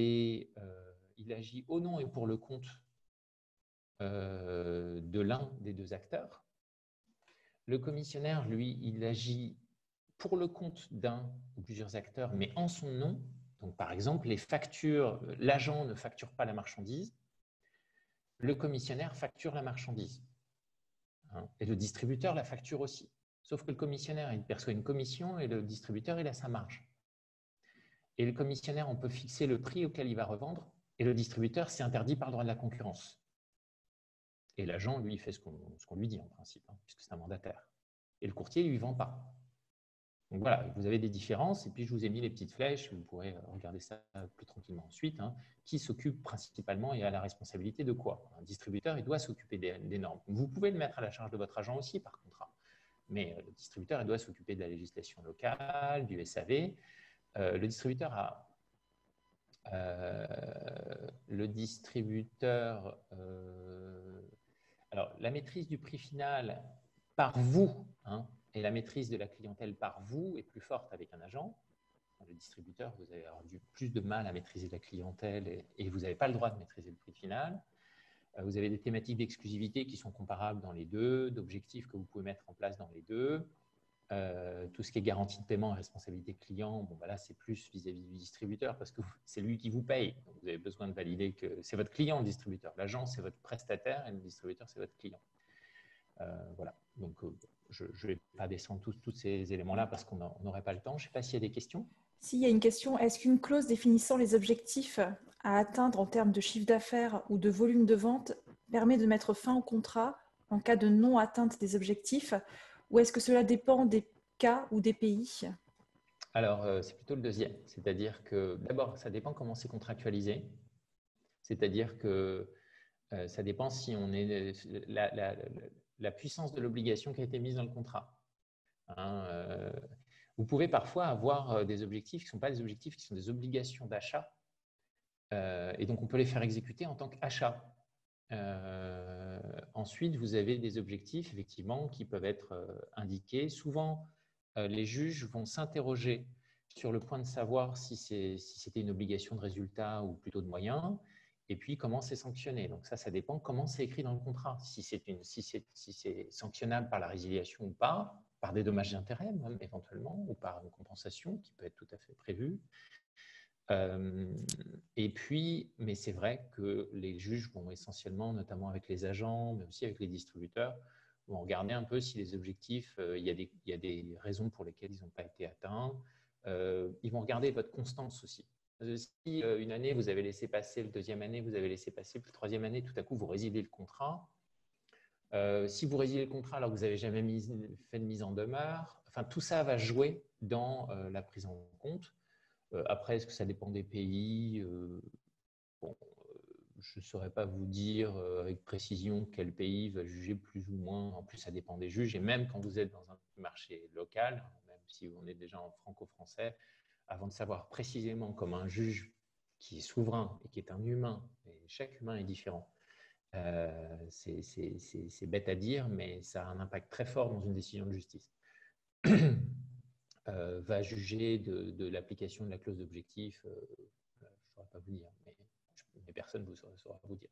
agit au nom et pour le compte de l'un des deux acteurs. Le commissionnaire, lui, il agit pour le compte d'un ou plusieurs acteurs, mais en son nom. Donc, par exemple, les factures, l'agent ne facture pas la marchandise, le commissionnaire facture la marchandise. Et le distributeur la facture aussi. Sauf que le commissionnaire, il perçoit une commission et le distributeur, il a sa marge. Et le commissionnaire, on peut fixer le prix auquel il va revendre et le distributeur, c'est interdit par le droit de la concurrence. Et l'agent, lui, il fait ce qu'on lui dit en principe, puisque c'est un mandataire. Et le courtier, lui, ne vend pas. Donc voilà, vous avez des différences et puis je vous ai mis les petites flèches, vous pourrez regarder ça plus tranquillement ensuite. Hein. Qui s'occupe principalement et a la responsabilité de quoi? Un distributeur, il doit s'occuper des normes. Vous pouvez le mettre à la charge de votre agent aussi par contrat, mais le distributeur, il doit s'occuper de la législation locale, du SAV. Le distributeur a alors, la maîtrise du prix final par vous, hein, et la maîtrise de la clientèle par vous est plus forte avec un agent. Le distributeur, vous avez avoir plus de mal à maîtriser la clientèle et vous n'avez pas le droit de maîtriser le prix final. Vous avez des thématiques d'exclusivité qui sont comparables dans les deux, d'objectifs que vous pouvez mettre en place dans les deux. Tout ce qui est garantie de paiement et responsabilité client, bon, bah là, c'est plus vis-à-vis du distributeur parce que c'est lui qui vous paye. Donc, vous avez besoin de valider que c'est votre client, le distributeur. L'agent, c'est votre prestataire et le distributeur, c'est votre client. Voilà. Donc, je ne vais pas descendre tous ces éléments-là parce qu'on n'aurait pas le temps. Je ne sais pas s'il y a des questions. S'il y a une question, est-ce qu'une clause définissant les objectifs à atteindre en termes de chiffre d'affaires ou de volume de vente permet de mettre fin au contrat en cas de non-atteinte des objectifs, ou est-ce que cela dépend des cas ou des pays? Alors, c'est plutôt le deuxième. C'est-à-dire que, d'abord, ça dépend comment c'est contractualisé. C'est-à-dire que ça dépend si on est la puissance de l'obligation qui a été mise dans le contrat. Hein, vous pouvez parfois avoir des objectifs qui ne sont pas des objectifs, qui sont des obligations d'achat. Et donc, on peut les faire exécuter en tant qu'achat. Ensuite, vous avez des objectifs, effectivement, qui peuvent être indiqués. Souvent, les juges vont s'interroger sur le point de savoir si c'était une obligation de résultat ou plutôt de moyens, et puis comment c'est sanctionné. Donc ça dépend comment c'est écrit dans le contrat, si c'est sanctionnable par la résiliation ou pas, par des dommages d'intérêt même éventuellement, ou par une compensation qui peut être tout à fait prévue. Et puis, mais c'est vrai que les juges vont essentiellement, notamment avec les agents, mais aussi avec les distributeurs, vont regarder un peu si les objectifs, il y a des raisons pour lesquelles ils n'ont pas été atteints. Ils vont regarder votre constance aussi. Si une année, vous avez laissé passer, la deuxième année, vous avez laissé passer, puis la troisième année, tout à coup, vous résiliez le contrat. Si vous résiliez le contrat alors que vous n'avez jamais fait de mise en demeure, enfin, tout ça va jouer dans la prise en compte. Après, est-ce que ça dépend des pays? Bon, je ne saurais pas vous dire avec précision quel pays va juger plus ou moins. En plus, ça dépend des juges. Et même quand vous êtes dans un marché local, même si on est déjà en franco-français, avant de savoir précisément comment un juge qui est souverain et qui est un humain, et chaque humain est différent, c'est bête à dire, mais ça a un impact très fort dans une décision de justice. Va juger de l'application de la clause d'objectif, je ne saurais pas vous dire, mais personne ne saura vous dire.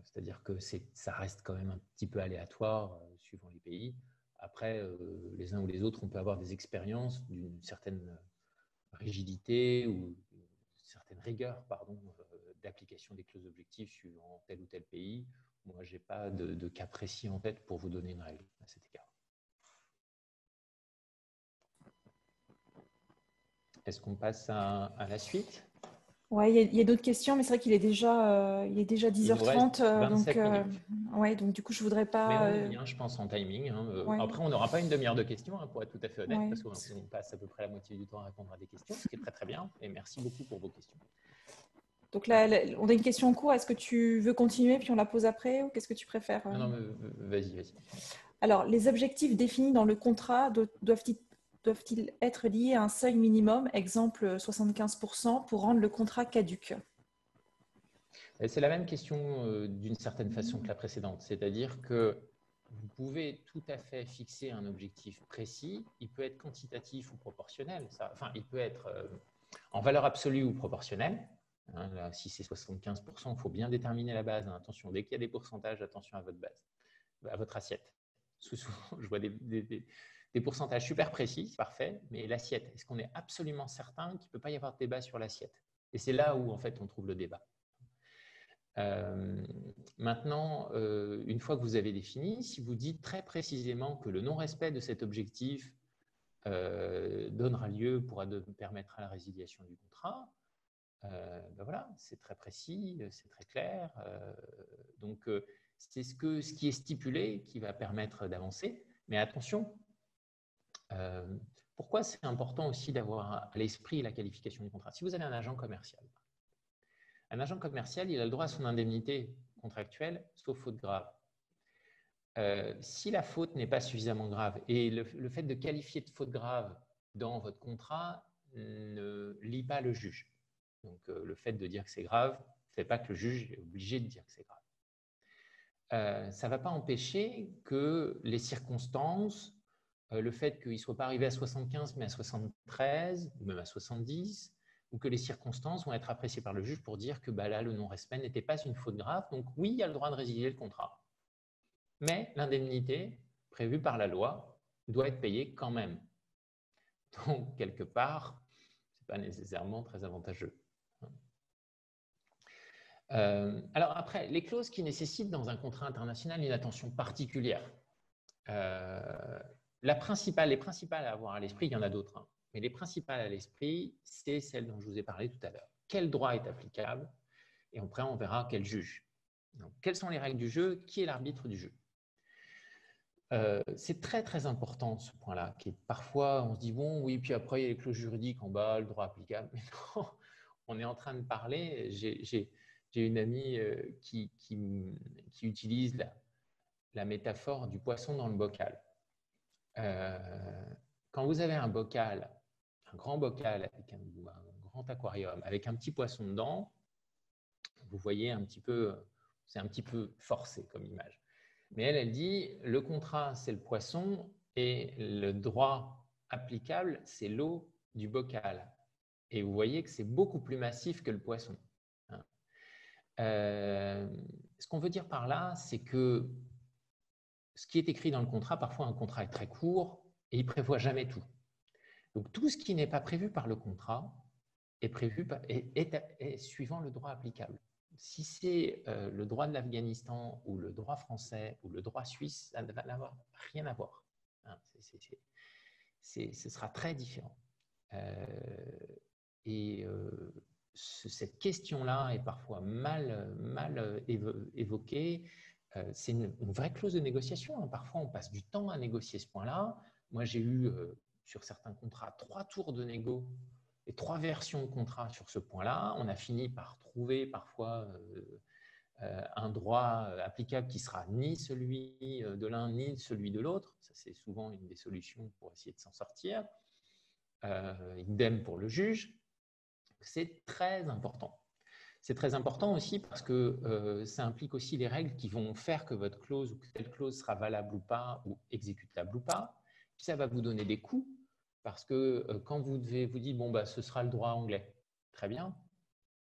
C'est-à-dire que ça reste quand même un petit peu aléatoire suivant les pays. Après, les uns ou les autres, on peut avoir des expériences d'une certaine rigidité ou une certaine rigueur d'application des clauses d'objectif suivant tel ou tel pays. Moi, je n'ai pas de cas précis en tête pour vous donner une règle à cet égard. Est-ce qu'on passe à la suite? Ouais, il y a d'autres questions, mais c'est vrai qu'il est déjà 10h30. Donc du coup, je voudrais Mais pas. on est bien, je pense, en timing. Hein. Ouais, Après, on n'aura pas une demi-heure de questions, hein, pour être tout à fait honnête, ouais. parce qu'on passe à peu près la moitié du temps à répondre à des questions, ce qui est très très bien. Et merci beaucoup pour vos questions. Donc là, on a une question en cours. Est-ce que tu veux continuer puis on la pose après ou qu'est-ce que tu préfères? Non, mais vas-y. Alors, les objectifs définis dans le contrat doivent-ils être liés à un seuil minimum, exemple 75%, pour rendre le contrat caduc? C'est la même question d'une certaine façon que la précédente. C'est-à-dire que vous pouvez tout à fait fixer un objectif précis. Il peut être quantitatif ou proportionnel. Enfin, il peut être en valeur absolue ou proportionnelle. Hein, là, si c'est 75%, il faut bien déterminer la base. Hein. Attention, dès qu'il y a des pourcentages, attention à votre base, à votre assiette. Souvent, je vois des pourcentages super précis, c'est parfait, mais l'assiette, est-ce qu'on est absolument certain qu'il ne peut pas y avoir de débat sur l'assiette? Et c'est là où, en fait, on trouve le débat. Maintenant, une fois que vous avez défini, si vous dites très précisément que le non-respect de cet objectif donnera lieu, pourra permettre à la résiliation du contrat, ben voilà, c'est très précis, c'est très clair. Donc, c'est ce qui est stipulé qui va permettre d'avancer. Mais attention, Pourquoi c'est important aussi d'avoir à l'esprit la qualification du contrat? Si vous avez un agent commercial, il a le droit à son indemnité contractuelle, sauf faute grave. Si la faute n'est pas suffisamment grave, et le fait de qualifier de faute grave dans votre contrat ne lie pas le juge. Donc, le fait de dire que c'est grave ne fait pas que le juge est obligé de dire que c'est grave. Ça ne va pas empêcher que les circonstances, le fait qu'il ne soit pas arrivé à 75 mais à 73 ou même à 70, ou que les circonstances vont être appréciées par le juge pour dire que là, le non-respect n'était pas une faute grave. Donc oui, il y a le droit de résilier le contrat. Mais l'indemnité prévue par la loi doit être payée quand même. Donc, quelque part, ce n'est pas nécessairement très avantageux. Alors après, les clauses qui nécessitent dans un contrat international une attention particulière. Les principales à avoir à l'esprit, il y en a d'autres, hein, mais les principales à l'esprit, c'est celles dont je vous ai parlé tout à l'heure. Quel droit est applicable? Et après, on verra quel juge. Donc, quelles sont les règles du jeu? Qui est l'arbitre du jeu? C'est très très important ce point-là, qui est parfois on se dit bon oui, puis après il y a les clauses juridiques en bas, le droit applicable. Mais non, on est en train de parler. J'ai une amie qui utilise la métaphore du poisson dans le bocal. Quand vous avez un bocal, un grand bocal avec un grand aquarium, avec un petit poisson dedans, vous voyez un petit peu, c'est un petit peu forcé comme image. Mais elle dit, le contrat, c'est le poisson et le droit applicable, c'est l'eau du bocal. Et vous voyez que c'est beaucoup plus massif que le poisson. Ce qu'on veut dire par là, c'est que ce qui est écrit dans le contrat, parfois un contrat est très court et il ne prévoit jamais tout. Donc tout ce qui n'est pas prévu par le contrat est suivant le droit applicable. Si c'est le droit de l'Afghanistan ou le droit français ou le droit suisse, ça ne va rien à voir. Hein, ce sera très différent. Cette question-là est parfois mal évoquée. C'est une vraie clause de négociation. Hein. Parfois, on passe du temps à négocier ce point-là. Moi, j'ai eu sur certains contrats 3 tours de négo et 3 versions de contrat sur ce point-là. On a fini par trouver parfois un droit applicable qui sera ni celui de l'un ni celui de l'autre. Ça, c'est souvent une des solutions pour essayer de s'en sortir. Idem pour le juge. C'est très important. C'est très important aussi parce que ça implique aussi les règles qui vont faire que votre clause ou que telle clause sera valable ou pas, ou exécutable ou pas. Puis ça va vous donner des coûts parce que quand vous dites bon, ce sera le droit anglais, très bien.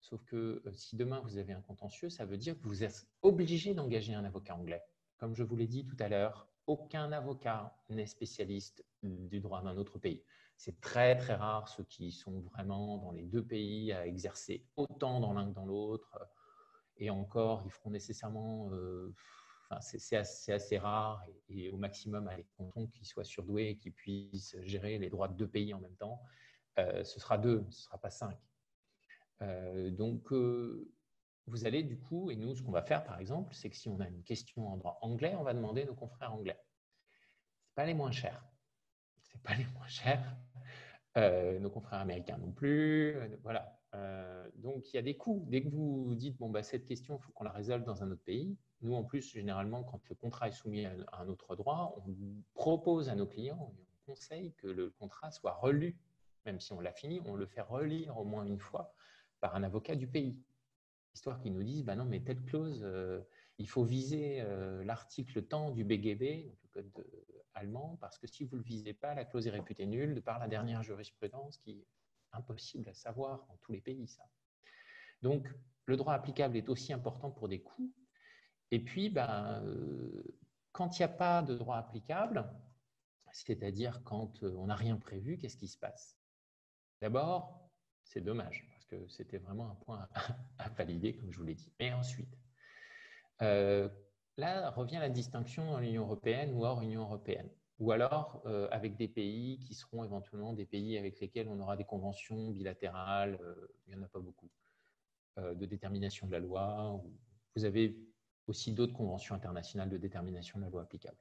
Sauf que si demain vous avez un contentieux, ça veut dire que vous êtes obligé d'engager un avocat anglais. Comme je vous l'ai dit tout à l'heure, aucun avocat n'est spécialiste du droit d'un autre pays. C'est très très rare ceux qui sont vraiment dans les deux pays à exercer autant dans l'un que dans l'autre. Et encore, ils feront nécessairement, c'est assez rare et au maximum à des cantons qui soient surdoués et qui puissent gérer les droits de 2 pays en même temps. Ce sera 2, ce ne sera pas 5. Donc, vous allez du coup, et nous, ce qu'on va faire par exemple, c'est que si on a une question en droit anglais, on va demander nos confrères anglais. Ce pas les moins chers. C'est pas les moins chers. Nos confrères américains non plus. Voilà. Donc, il y a des coûts. Dès que vous dites, bon, cette question, il faut qu'on la résolve dans un autre pays. Nous, en plus, généralement, quand le contrat est soumis à un autre droit, on propose à nos clients, on conseille que le contrat soit relu. Même si on l'a fini, on le fait relire au moins une fois par un avocat du pays. Histoire qu'ils nous disent, non, mais telle clause, il faut viser l'article tant du BGB, donc le code allemand, parce que si vous ne le visez pas, la clause est réputée nulle de par la dernière jurisprudence qui est impossible à savoir dans tous les pays, ça. Donc, le droit applicable est aussi important pour des coûts. Et puis, quand il n'y a pas de droit applicable, c'est-à-dire quand on n'a rien prévu, qu'est-ce qui se passe? D'abord, c'est dommage, parce que c'était vraiment un point à valider, comme je vous l'ai dit. Mais ensuite, là revient la distinction dans l'Union européenne ou hors Union européenne, ou alors avec des pays qui seront éventuellement des pays avec lesquels on aura des conventions bilatérales, il n'y en a pas beaucoup, de détermination de la loi. Vous avez aussi d'autres conventions internationales de détermination de la loi applicable.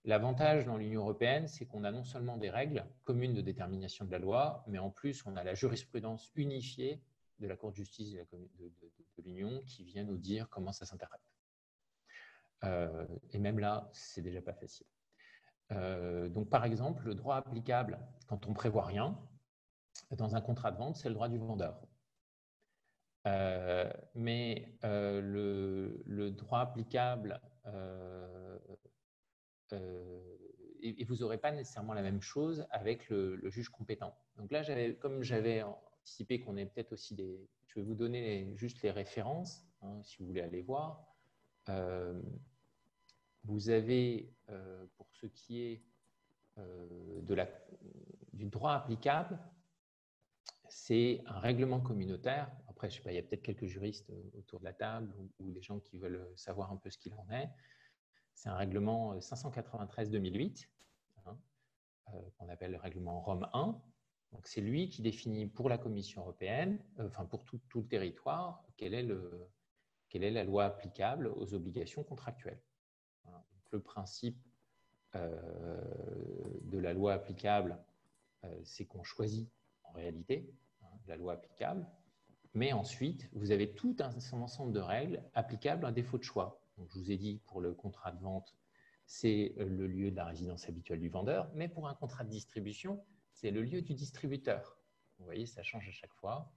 L'avantage dans l'Union européenne, c'est qu'on a non seulement des règles communes de détermination de la loi, mais en plus, on a la jurisprudence unifiée de la Cour de justice de l'Union qui vient nous dire comment ça s'interprète. Et même là, c'est déjà pas facile. Donc, par exemple, le droit applicable quand on prévoit rien dans un contrat de vente, c'est le droit du vendeur. Mais le droit applicable, et vous n'aurez pas nécessairement la même chose avec le juge compétent. Donc là, comme j'avais anticipé qu'on ait peut-être aussi des... Je vais vous donner juste les références, hein, si vous voulez aller voir. Vous avez, pour ce qui est du droit applicable, c'est un règlement communautaire. Après, je sais pas, il y a peut-être quelques juristes autour de la table ou des gens qui veulent savoir un peu ce qu'il en est. C'est un règlement 593-2008, hein, qu'on appelle le règlement Rome 1. Donc, c'est lui qui définit pour la Commission européenne, enfin pour tout le territoire, quelle est la loi applicable aux obligations contractuelles. Voilà. Donc, le principe de la loi applicable, c'est qu'on choisit en réalité la loi applicable, mais ensuite, vous avez tout un ensemble de règles applicables à défaut de choix. Donc, je vous ai dit, pour le contrat de vente, c'est le lieu de la résidence habituelle du vendeur, mais pour un contrat de distribution, c'est le lieu du distributeur. Vous voyez, ça change à chaque fois.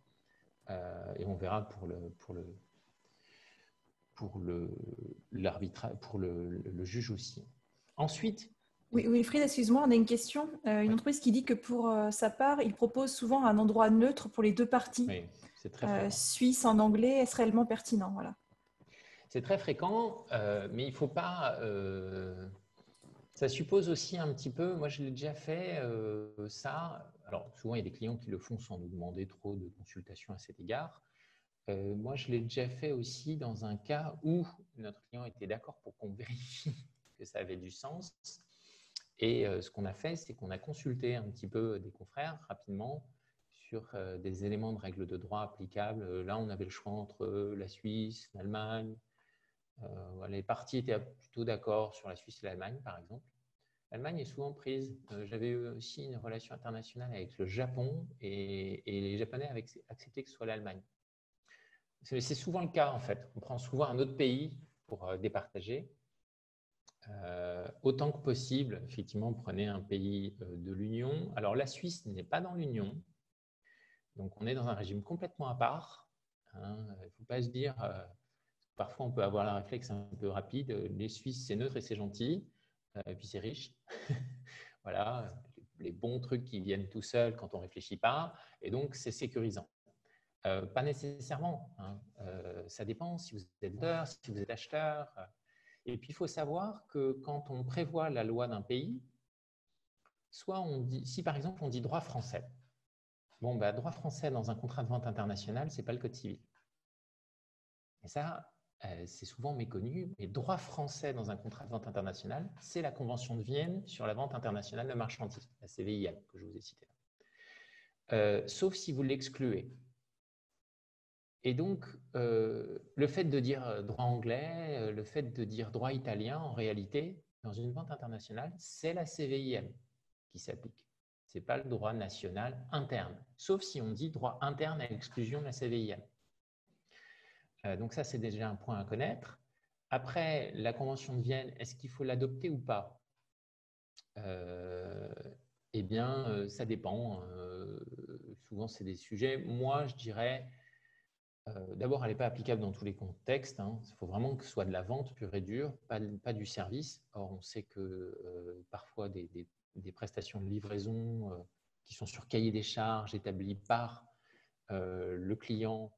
Et on verra pour le juge aussi. Ensuite, oui, Wilfried, excuse-moi, on a une question. Une entreprise qui dit que pour sa part, il propose souvent un endroit neutre pour les deux parties. Oui, c'est très fréquent. Suisse en anglais, est-ce réellement pertinent? Voilà. C'est très fréquent, mais il ne faut pas... ça suppose aussi un petit peu... Moi, je l'ai déjà fait, ça. Alors, souvent, il y a des clients qui le font sans nous demander trop de consultations à cet égard. Moi, je l'ai déjà fait aussi dans un cas où notre client était d'accord pour qu'on vérifie que ça avait du sens. Et ce qu'on a fait, c'est qu'on a consulté un petit peu des confrères rapidement sur des éléments de règles de droit applicables. Là, on avait le choix entre la Suisse, l'Allemagne. Les parties étaient plutôt d'accord sur la Suisse et l'Allemagne, par exemple. L'Allemagne est souvent prise. J'avais eu aussi une relation internationale avec le Japon et les Japonais avaient accepté que ce soit l'Allemagne. C'est souvent le cas, en fait. On prend souvent un autre pays pour départager. Autant que possible, effectivement, prenez un pays de l'Union. Alors, la Suisse n'est pas dans l'Union. Donc, on est dans un régime complètement à part. Hein. Il ne faut pas se dire... parfois, on peut avoir un réflexe un peu rapide. Les Suisses, c'est neutre et c'est gentil. Et puis, c'est riche. Voilà, les bons trucs qui viennent tout seuls quand on ne réfléchit pas. Et donc, c'est sécurisant. Pas nécessairement. Hein. Ça dépend si vous êtes vendeur, si vous êtes acheteur. Et puis, il faut savoir que quand on prévoit la loi d'un pays, soit on dit, si par exemple on dit droit français, bon, bah, droit français dans un contrat de vente international, ce n'est pas le code civil. Et ça, c'est souvent méconnu, mais droit français dans un contrat de vente international, c'est la Convention de Vienne sur la vente internationale de marchandises, la CVIM que je vous ai citée. Sauf si vous l'excluez. Et donc, le fait de dire droit anglais, le fait de dire droit italien, en réalité, dans une vente internationale, c'est la CVIM qui s'applique. Ce n'est pas le droit national interne, sauf si on dit droit interne à l'exclusion de la CVIM. Donc ça, c'est déjà un point à connaître. Après, la Convention de Vienne, est-ce qu'il faut l'adopter ou pas? Eh bien, ça dépend. Souvent, c'est des sujets. Moi, je dirais... D'abord, elle n'est pas applicable dans tous les contextes. Hein. Il faut vraiment que ce soit de la vente pure et dure, pas du service. Or, on sait que parfois, des prestations de livraison qui sont sur cahier des charges établi par le client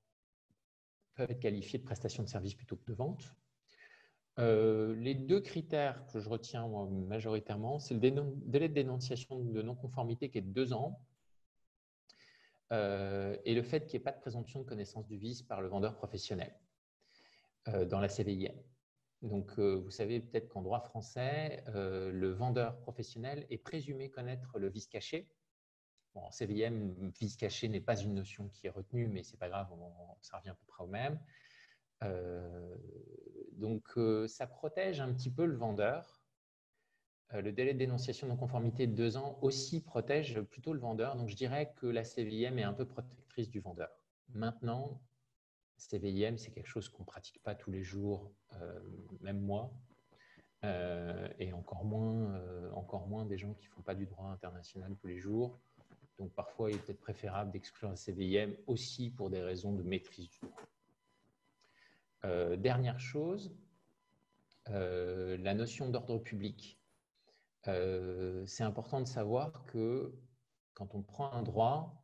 peuvent être qualifiées de prestations de service plutôt que de vente. Les deux critères que je retiens moi, majoritairement, c'est le délai de dénonciation de non-conformité qui est de 2 ans. Et le fait qu'il n'y ait pas de présomption de connaissance du vice par le vendeur professionnel dans la CVIM. Donc, vous savez peut-être qu'en droit français, le vendeur professionnel est présumé connaître le vice caché. Bon, en CVIM, vice caché n'est pas une notion qui est retenue, mais ce n'est pas grave, ça revient à peu près au même. Donc, ça protège un petit peu le vendeur. Le délai de dénonciation de non-conformité de 2 ans aussi protège plutôt le vendeur. Donc, je dirais que la CVIM est un peu protectrice du vendeur. Maintenant, CVIM, c'est quelque chose qu'on ne pratique pas tous les jours, même moi, et encore moins des gens qui ne font pas du droit international tous les jours. Donc, parfois, il est peut-être préférable d'exclure la CVIM aussi pour des raisons de maîtrise du droit. Dernière chose, la notion d'ordre public. C'est important de savoir que quand on prend un droit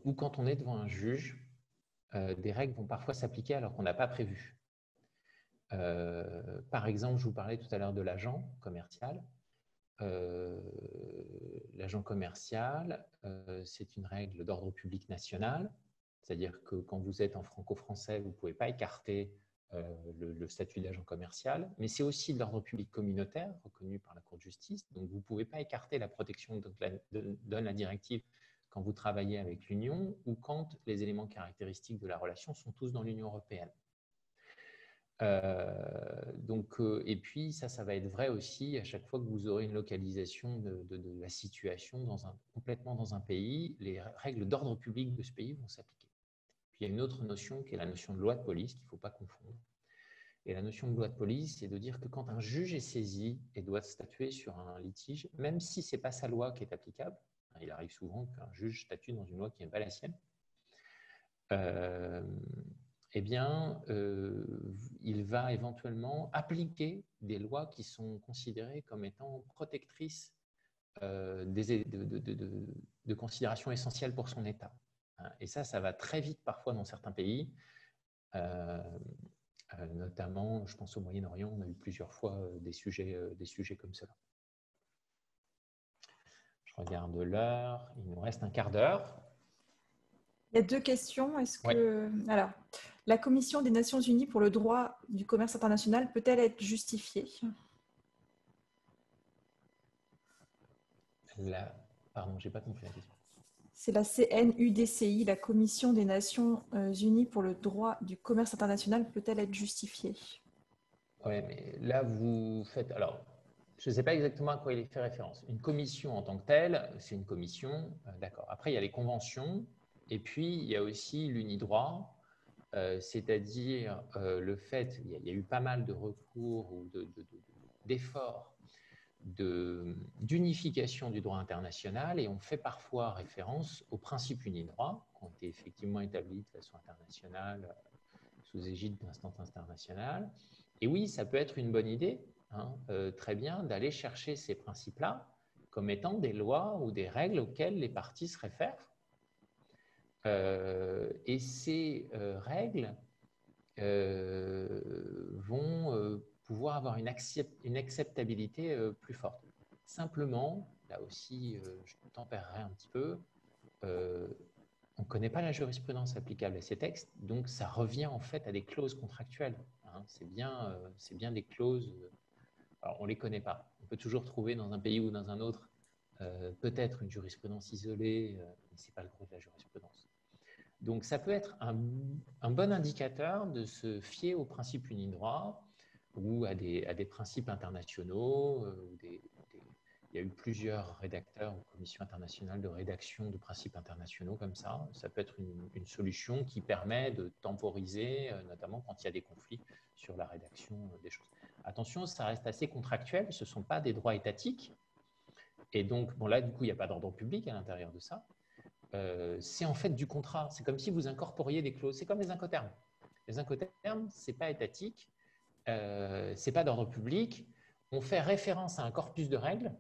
ou quand on est devant un juge, des règles vont parfois s'appliquer alors qu'on n'a pas prévu. Par exemple, je vous parlais tout à l'heure de l'agent commercial. L'agent commercial, c'est une règle d'ordre public national, c'est-à-dire que quand vous êtes en franco-français, vous ne pouvez pas écarter le statut d'agent commercial, mais c'est aussi de l'ordre public communautaire reconnu par la Cour de justice, donc vous ne pouvez pas écarter la protection que donne la directive quand vous travaillez avec l'Union ou quand les éléments caractéristiques de la relation sont tous dans l'Union européenne. Et puis ça va être vrai aussi à chaque fois que vous aurez une localisation de la situation complètement dans un pays, les règles d'ordre public de ce pays vont s'appliquer. Puis il y a une autre notion qui est la notion de loi de police qu'il ne faut pas confondre. Et la notion de loi de police, c'est de dire que quand un juge est saisi et doit statuer sur un litige, même si ce n'est pas sa loi qui est applicable, il arrive souvent qu'un juge statue dans une loi qui n'est pas la sienne, il va éventuellement appliquer des lois qui sont considérées comme étant protectrices de considérations essentielles pour son État. Et ça va très vite parfois dans certains pays, notamment, je pense au Moyen-Orient, on a eu plusieurs fois des sujets comme cela. Je regarde l'heure, il nous reste un quart d'heure. Il y a 2 questions. Alors, la Commission des Nations Unies pour le droit du commerce international peut-elle être justifiée? Pardon, je n'ai pas compris la question. C'est la CNUDCI, la Commission des Nations Unies pour le droit du commerce international peut-elle être justifiée? Oui, mais là, vous faites… Alors, je ne sais pas exactement à quoi il fait référence. Une commission en tant que telle, c'est une commission, d'accord. Après, il y a les conventions, et puis il y a aussi l'unidroit, c'est-à-dire le fait, il y a eu pas mal de recours ou d'efforts d'unification du droit international, et on fait parfois référence aux principes unidroits qui ont été effectivement établis de façon internationale, sous égide d'instances internationales. Et oui, ça peut être une bonne idée, très bien, d'aller chercher ces principes-là comme étant des lois ou des règles auxquelles les parties se réfèrent. Et ces règles vont pouvoir avoir une acceptabilité plus forte. Simplement, là aussi, je tempérerai un petit peu, on ne connaît pas la jurisprudence applicable à ces textes, donc ça revient en fait à des clauses contractuelles. C'est bien des clauses, alors on ne les connaît pas. On peut toujours trouver dans un pays ou dans un autre peut-être une jurisprudence isolée, mais ce n'est pas le gros de la jurisprudence. Donc ça peut être un bon indicateur de se fier aux principes unidroits ou à des principes internationaux. Il y a eu plusieurs rédacteurs ou commissions internationales de rédaction de principes internationaux comme ça. Ça peut être une solution qui permet de temporiser, notamment quand il y a des conflits sur la rédaction des choses. Attention, ça reste assez contractuel, ce ne sont pas des droits étatiques. Et donc, bon, là, du coup, il n'y a pas d'ordre public à l'intérieur de ça. C'est en fait du contrat. C'est comme si vous incorporiez des clauses. C'est comme les incoterms. Les incoterms, ce n'est pas étatique, ce n'est pas d'ordre public. On fait référence à un corpus de règles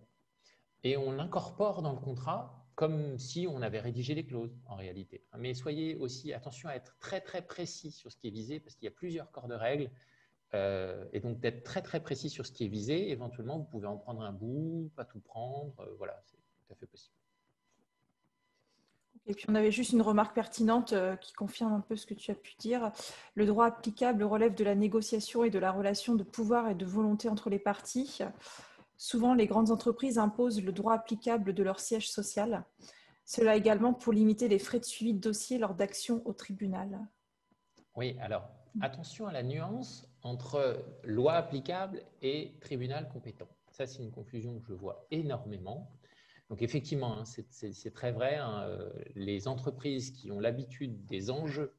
et on l'incorpore dans le contrat comme si on avait rédigé les clauses en réalité. Mais soyez aussi attention à être très très précis sur ce qui est visé parce qu'il y a plusieurs corps de règles et donc d'être très très précis sur ce qui est visé. Éventuellement, vous pouvez en prendre un bout, pas tout prendre. Voilà, c'est tout à fait possible. Et puis on avait juste une remarque pertinente qui confirme un peu ce que tu as pu dire. Le droit applicable relève de la négociation et de la relation de pouvoir et de volonté entre les parties. Souvent, les grandes entreprises imposent le droit applicable de leur siège social. Cela également pour limiter les frais de suivi de dossier lors d'actions au tribunal. Oui, alors attention à la nuance entre loi applicable et tribunal compétent. Ça, c'est une confusion que je vois énormément. Donc, effectivement, hein, c'est très vrai. Hein, les entreprises qui ont l'habitude des enjeux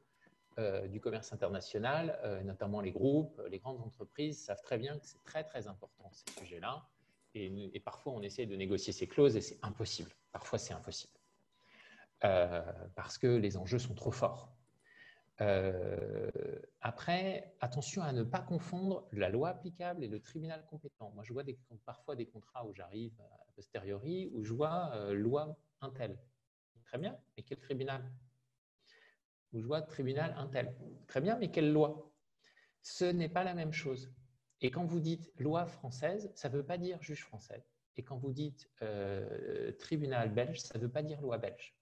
du commerce international, notamment les groupes, les grandes entreprises, savent très bien que c'est très, très important, ces sujets-là. Et parfois, on essaie de négocier ces clauses et c'est impossible. Parfois, c'est impossible. Parce que les enjeux sont trop forts. Après, attention à ne pas confondre la loi applicable et le tribunal compétent. Moi, je vois parfois des contrats où j'arrive a posteriori, où je vois loi Intel. Très bien, mais quel tribunal? Où je vois tribunal Intel. Très bien, mais quelle loi? Ce n'est pas la même chose. Et quand vous dites loi française, ça ne veut pas dire juge français. Et quand vous dites tribunal belge, ça ne veut pas dire loi belge.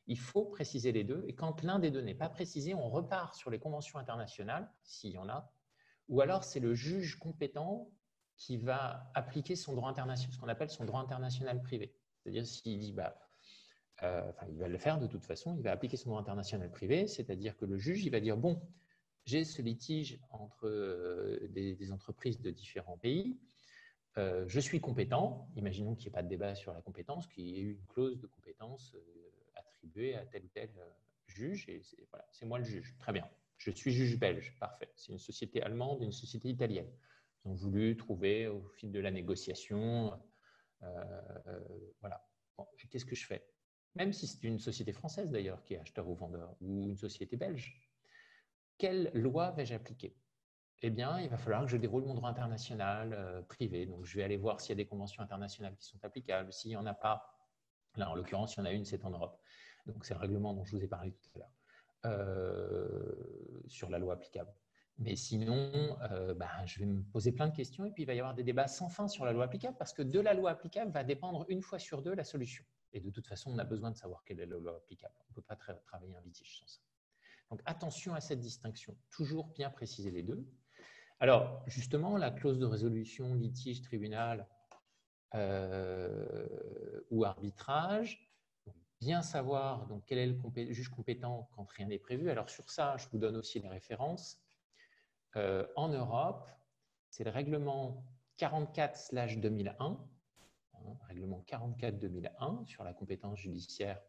Il faut préciser les deux. Et quand l'un des deux n'est pas précisé, on repart sur les conventions internationales, s'il y en a, ou alors c'est le juge compétent qui va appliquer son droit international, ce qu'on appelle son droit international privé. C'est-à-dire s'il dit, il va le faire de toute façon, il va appliquer son droit international privé, c'est-à-dire que le juge, il va dire, bon, j'ai ce litige entre des entreprises de différents pays, je suis compétent, imaginons qu'il n'y ait pas de débat sur la compétence, qu'il y ait eu une clause de compétence attribuée à tel ou tel juge, et voilà, c'est moi le juge, très bien. Je suis juge belge, parfait. C'est une société allemande et une société italienne. Ils ont voulu trouver au fil de la négociation, voilà. Bon, qu'est-ce que je fais? Même si c'est une société française d'ailleurs qui est acheteur ou vendeur, ou une société belge, quelle loi vais-je appliquer? Eh bien, il va falloir que je déroule mon droit international privé. Donc, je vais aller voir s'il y a des conventions internationales qui sont applicables. S'il n'y en a pas, là, en l'occurrence, il y en a une, c'est en Europe. Donc, c'est le règlement dont je vous ai parlé tout à l'heure, sur la loi applicable. Mais sinon, je vais me poser plein de questions et puis il va y avoir des débats sans fin sur la loi applicable parce que de la loi applicable va dépendre une fois sur deux la solution. Et de toute façon, on a besoin de savoir quelle est la loi applicable. On ne peut pas travailler un litige sans ça. Donc, attention à cette distinction. Toujours bien préciser les deux. Alors, justement, la clause de résolution, litige, tribunal ou arbitrage, bien savoir donc, quel est le juge compétent quand rien n'est prévu. Alors, sur ça, je vous donne aussi les références. En Europe, c'est le règlement 44/2001, règlement 44/2001 sur la compétence judiciaire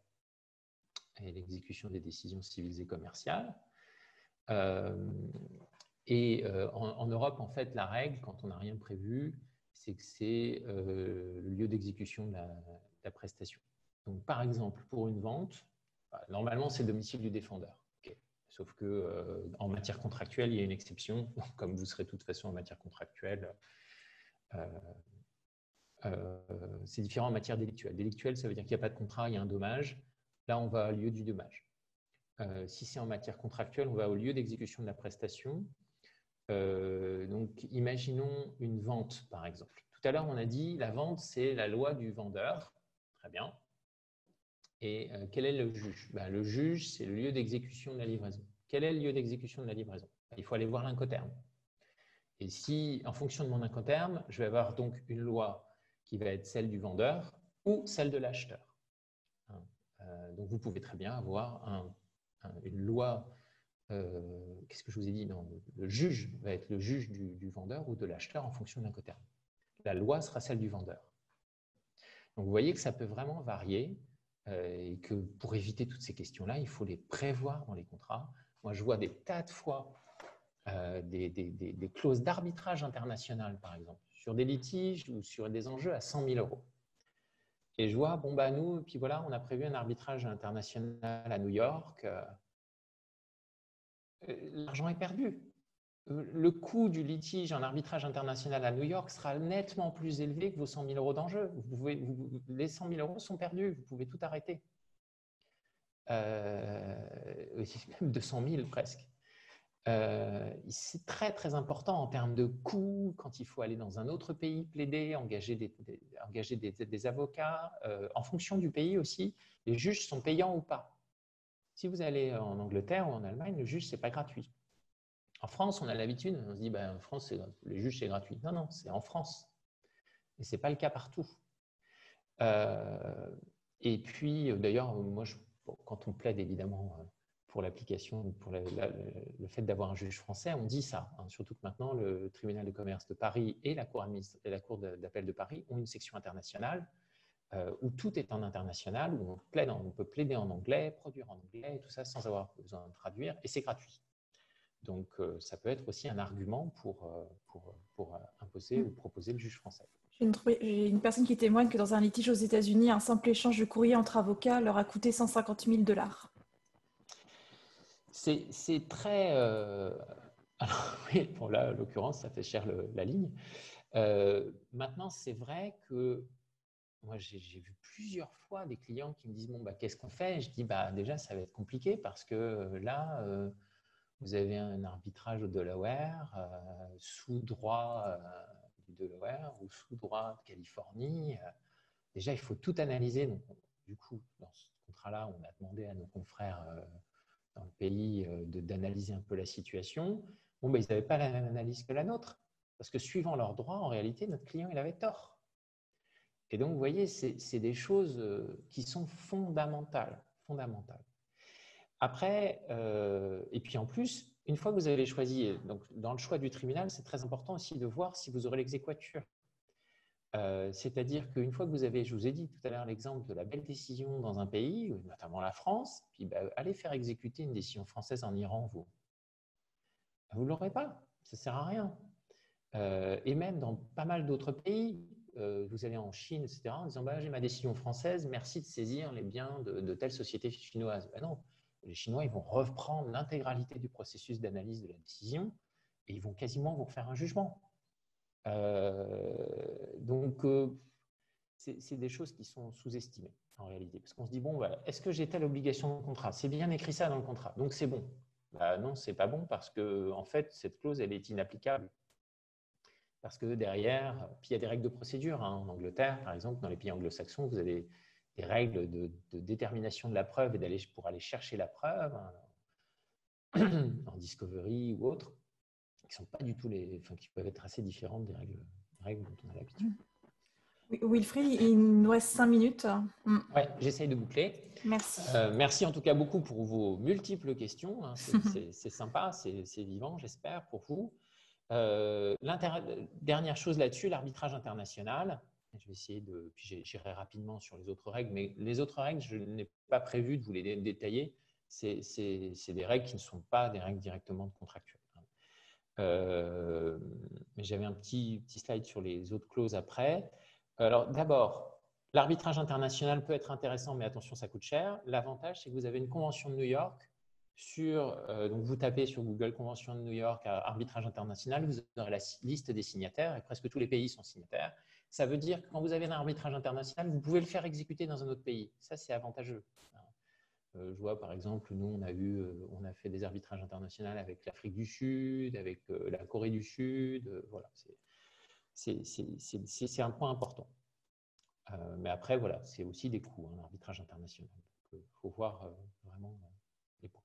et l'exécution des décisions civiles et commerciales. En Europe, en fait, la règle, quand on n'a rien prévu, c'est que c'est le lieu d'exécution de la prestation. Donc, par exemple, pour une vente, normalement, c'est le domicile du défendeur. Okay. Sauf qu'en matière contractuelle, il y a une exception. Comme vous serez de toute façon en matière contractuelle, c'est différent en matière délictuelle. Délictuelle, ça veut dire qu'il n'y a pas de contrat, il y a un dommage. Là, on va au lieu du dommage. Si c'est en matière contractuelle, on va au lieu d'exécution de la prestation. Donc, imaginons une vente, par exemple. Tout à l'heure, on a dit la vente, c'est la loi du vendeur. Très bien. Et quel est le juge? Le juge, c'est le lieu d'exécution de la livraison. Quel est le lieu d'exécution de la livraison? Il faut aller voir l'incoterm. Et si, en fonction de mon incoterm, je vais avoir donc une loi qui va être celle du vendeur ou celle de l'acheteur. Donc, vous pouvez très bien avoir une loi. Qu'est-ce que je vous ai dit? Non, le juge va être le juge du vendeur ou de l'acheteur en fonction de l'incoterm. La loi sera celle du vendeur. Donc, vous voyez que ça peut vraiment varier et que pour éviter toutes ces questions-là, il faut les prévoir dans les contrats. Moi, je vois des tas de fois des clauses d'arbitrage international, par exemple, sur des litiges ou sur des enjeux à 100 000 €. Et je vois, nous, puis voilà, on a prévu un arbitrage international à New York. L'argent est perdu. Le coût du litige en arbitrage international à New York sera nettement plus élevé que vos 100 000 € d'enjeu. Les 100 000 € sont perdus, vous pouvez tout arrêter. Même 200 000 presque. C'est très, très important en termes de coûts, quand il faut aller dans un autre pays plaider, engager des avocats. En fonction du pays aussi, les juges sont payants ou pas. Si vous allez en Angleterre ou en Allemagne, le juge, ce n'est pas gratuit. En France, on a l'habitude, on se dit, en France, les juges, c'est gratuit. Non, non, c'est en France. Et ce n'est pas le cas partout. Et puis, d'ailleurs, moi, quand on plaide, évidemment, pour l'application, pour le fait d'avoir un juge français, on dit ça. Hein, surtout que maintenant, le tribunal de commerce de Paris et la cour d'appel de Paris ont une section internationale où tout est en international, où on peut plaider en anglais, produire en anglais, tout ça sans avoir besoin de traduire, et c'est gratuit. Donc, ça peut être aussi un argument pour imposer ou proposer le juge français. J'ai une personne qui témoigne que dans un litige aux États-Unis, un simple échange de courrier entre avocats leur a coûté 150 000 $. C'est très… Alors, oui, bon, là, en l'occurrence, ça fait cher la ligne. Maintenant, c'est vrai que moi, j'ai vu plusieurs fois des clients qui me disent « Bon, bah, qu'est-ce qu'on fait ?» Je dis bah, « Déjà, ça va être compliqué parce que là… vous avez un arbitrage au Delaware, sous droit du Delaware ou sous droit de Californie. Déjà, il faut tout analyser. Donc, du coup, dans ce contrat-là, on a demandé à nos confrères dans le pays d'analyser un peu la situation. Bon, ben, ils n'avaient pas la même analyse que la nôtre. Parce que suivant leurs droits, en réalité, notre client, il avait tort. Et donc, vous voyez, c'est des choses qui sont fondamentales. Après, et puis en plus, une fois que vous avez choisi, donc dans le choix du tribunal, c'est très important aussi de voir si vous aurez l'exéquatur. C'est-à-dire qu'une fois que vous avez, je vous ai dit tout à l'heure l'exemple de la belle décision dans un pays, notamment la France, puis allez faire exécuter une décision française en Iran, vous ne l'aurez pas, ça ne sert à rien. Et même dans pas mal d'autres pays, vous allez en Chine, etc., en disant j'ai ma décision française, merci de saisir les biens de telle société chinoise. Ben non. Les Chinois, ils vont reprendre l'intégralité du processus d'analyse de la décision et ils vont quasiment vous refaire un jugement. Donc, c'est des choses qui sont sous-estimées en réalité. Parce qu'on se dit, bon, est-ce que j'ai telle obligation de contrat? C'est bien écrit ça dans le contrat, donc c'est bon. Non, c'est pas bon parce que en fait, cette clause, elle est inapplicable. Parce que derrière, puis il y a des règles de procédure. Hein. En Angleterre, par exemple, dans les pays anglo-saxons, vous avez des règles de détermination de la preuve et pour aller chercher la preuve en discovery ou autre, qui sont pas du tout qui peuvent être assez différentes des règles dont on a l'habitude. Wilfried, il nous reste 5 minutes. Ouais, j'essaye de boucler. Merci. Merci en tout cas beaucoup pour vos multiples questions. Hein. C'est sympa, c'est vivant, j'espère, pour vous. Dernière chose là-dessus, l'arbitrage international. Je vais essayer de… Puis j'irai rapidement sur les autres règles, mais les autres règles, je n'ai pas prévu de vous les détailler. C'est des règles qui ne sont pas des règles directement contractuelles. Mais j'avais un petit slide sur les autres clauses après. Alors d'abord, l'arbitrage international peut être intéressant, mais attention, ça coûte cher. L'avantage, c'est que vous avez une convention de New York donc vous tapez sur Google Convention de New York arbitrage international, vous aurez la liste des signataires et presque tous les pays sont signataires. Ça veut dire que quand vous avez un arbitrage international, vous pouvez le faire exécuter dans un autre pays. Ça, c'est avantageux. Je vois par exemple, nous, on a fait des arbitrages internationaux avec l'Afrique du Sud, avec la Corée du Sud. Voilà, c'est un point important. Mais après, voilà, c'est aussi des coûts, l'arbitrage international. Il faut voir vraiment les points.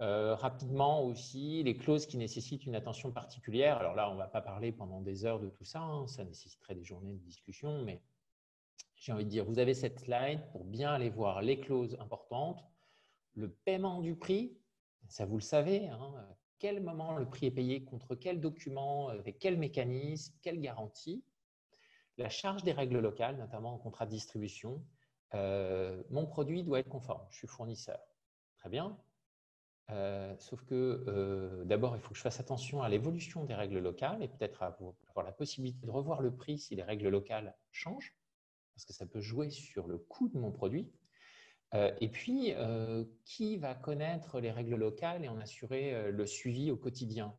Rapidement aussi, les clauses qui nécessitent une attention particulière. Alors là, on ne va pas parler pendant des heures de tout ça, ça nécessiterait des journées de discussion, mais j'ai envie de dire, vous avez cette slide pour bien aller voir les clauses importantes. Le paiement du prix, ça vous le savez, quel moment le prix est payé, contre quel document, avec quel mécanisme, quelle garantie. La charge des règles locales, notamment en contrat de distribution. Mon produit doit être conforme, je suis fournisseur. Très bien. Sauf que d'abord, il faut que je fasse attention à l'évolution des règles locales et peut-être avoir la possibilité de revoir le prix si les règles locales changent, parce que ça peut jouer sur le coût de mon produit. Et puis, qui va connaître les règles locales et en assurer le suivi au quotidien?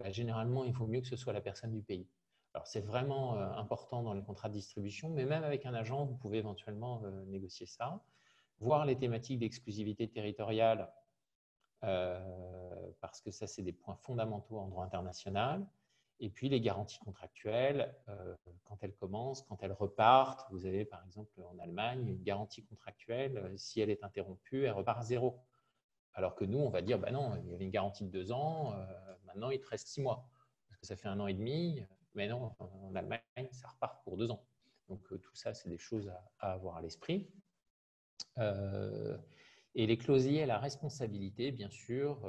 Généralement, il vaut mieux que ce soit la personne du pays. Alors, c'est vraiment important dans les contrats de distribution, mais même avec un agent, vous pouvez éventuellement négocier ça. Voir les thématiques d'exclusivité territoriale, parce que ça, c'est des points fondamentaux en droit international. Et puis, les garanties contractuelles, quand elles commencent, quand elles repartent. Vous avez, par exemple, en Allemagne, une garantie contractuelle, si elle est interrompue, elle repart à 0. Alors que nous, on va dire, non, il y avait une garantie de 2 ans, maintenant, il te reste 6 mois. Parce que ça fait 1 an et demi, mais non, en Allemagne, ça repart pour 2 ans. Donc, tout ça, c'est des choses à avoir à l'esprit. Et les clauses liées à la responsabilité, bien sûr,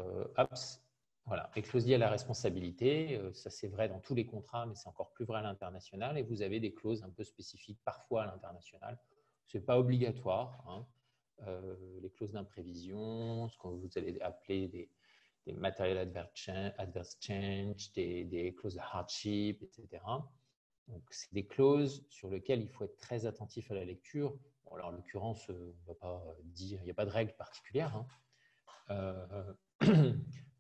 voilà, les clauses liées à la responsabilité, ça c'est vrai dans tous les contrats, mais c'est encore plus vrai à l'international. Et vous avez des clauses un peu spécifiques parfois à l'international. Ce n'est pas obligatoire, hein. Les clauses d'imprévision, ce que vous allez appeler des material adverse change, des clauses de hardship, etc. Donc, c'est des clauses sur lesquelles il faut être très attentif à la lecture. Bon, alors, en l'occurrence, on ne va pas dire, il n'y a pas de règle particulière, hein.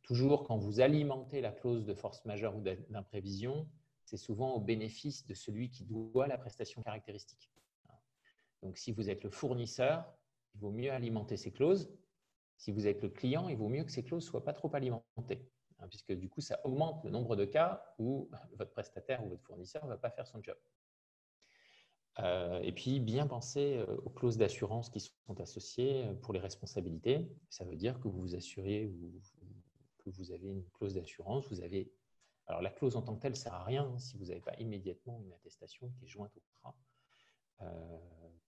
Toujours, quand vous alimentez la clause de force majeure ou d'imprévision, c'est souvent au bénéfice de celui qui doit la prestation caractéristique. Donc, si vous êtes le fournisseur, il vaut mieux alimenter ces clauses. Si vous êtes le client, il vaut mieux que ces clauses ne soient pas trop alimentées, hein, puisque du coup, ça augmente le nombre de cas où votre prestataire ou votre fournisseur ne va pas faire son job. Et puis, bien penser aux clauses d'assurance qui sont associées pour les responsabilités. Ça veut dire que vous vous assurez que vous avez une clause d'assurance. Alors, la clause en tant que telle ne sert à rien si vous n'avez pas immédiatement une attestation qui est jointe au contrat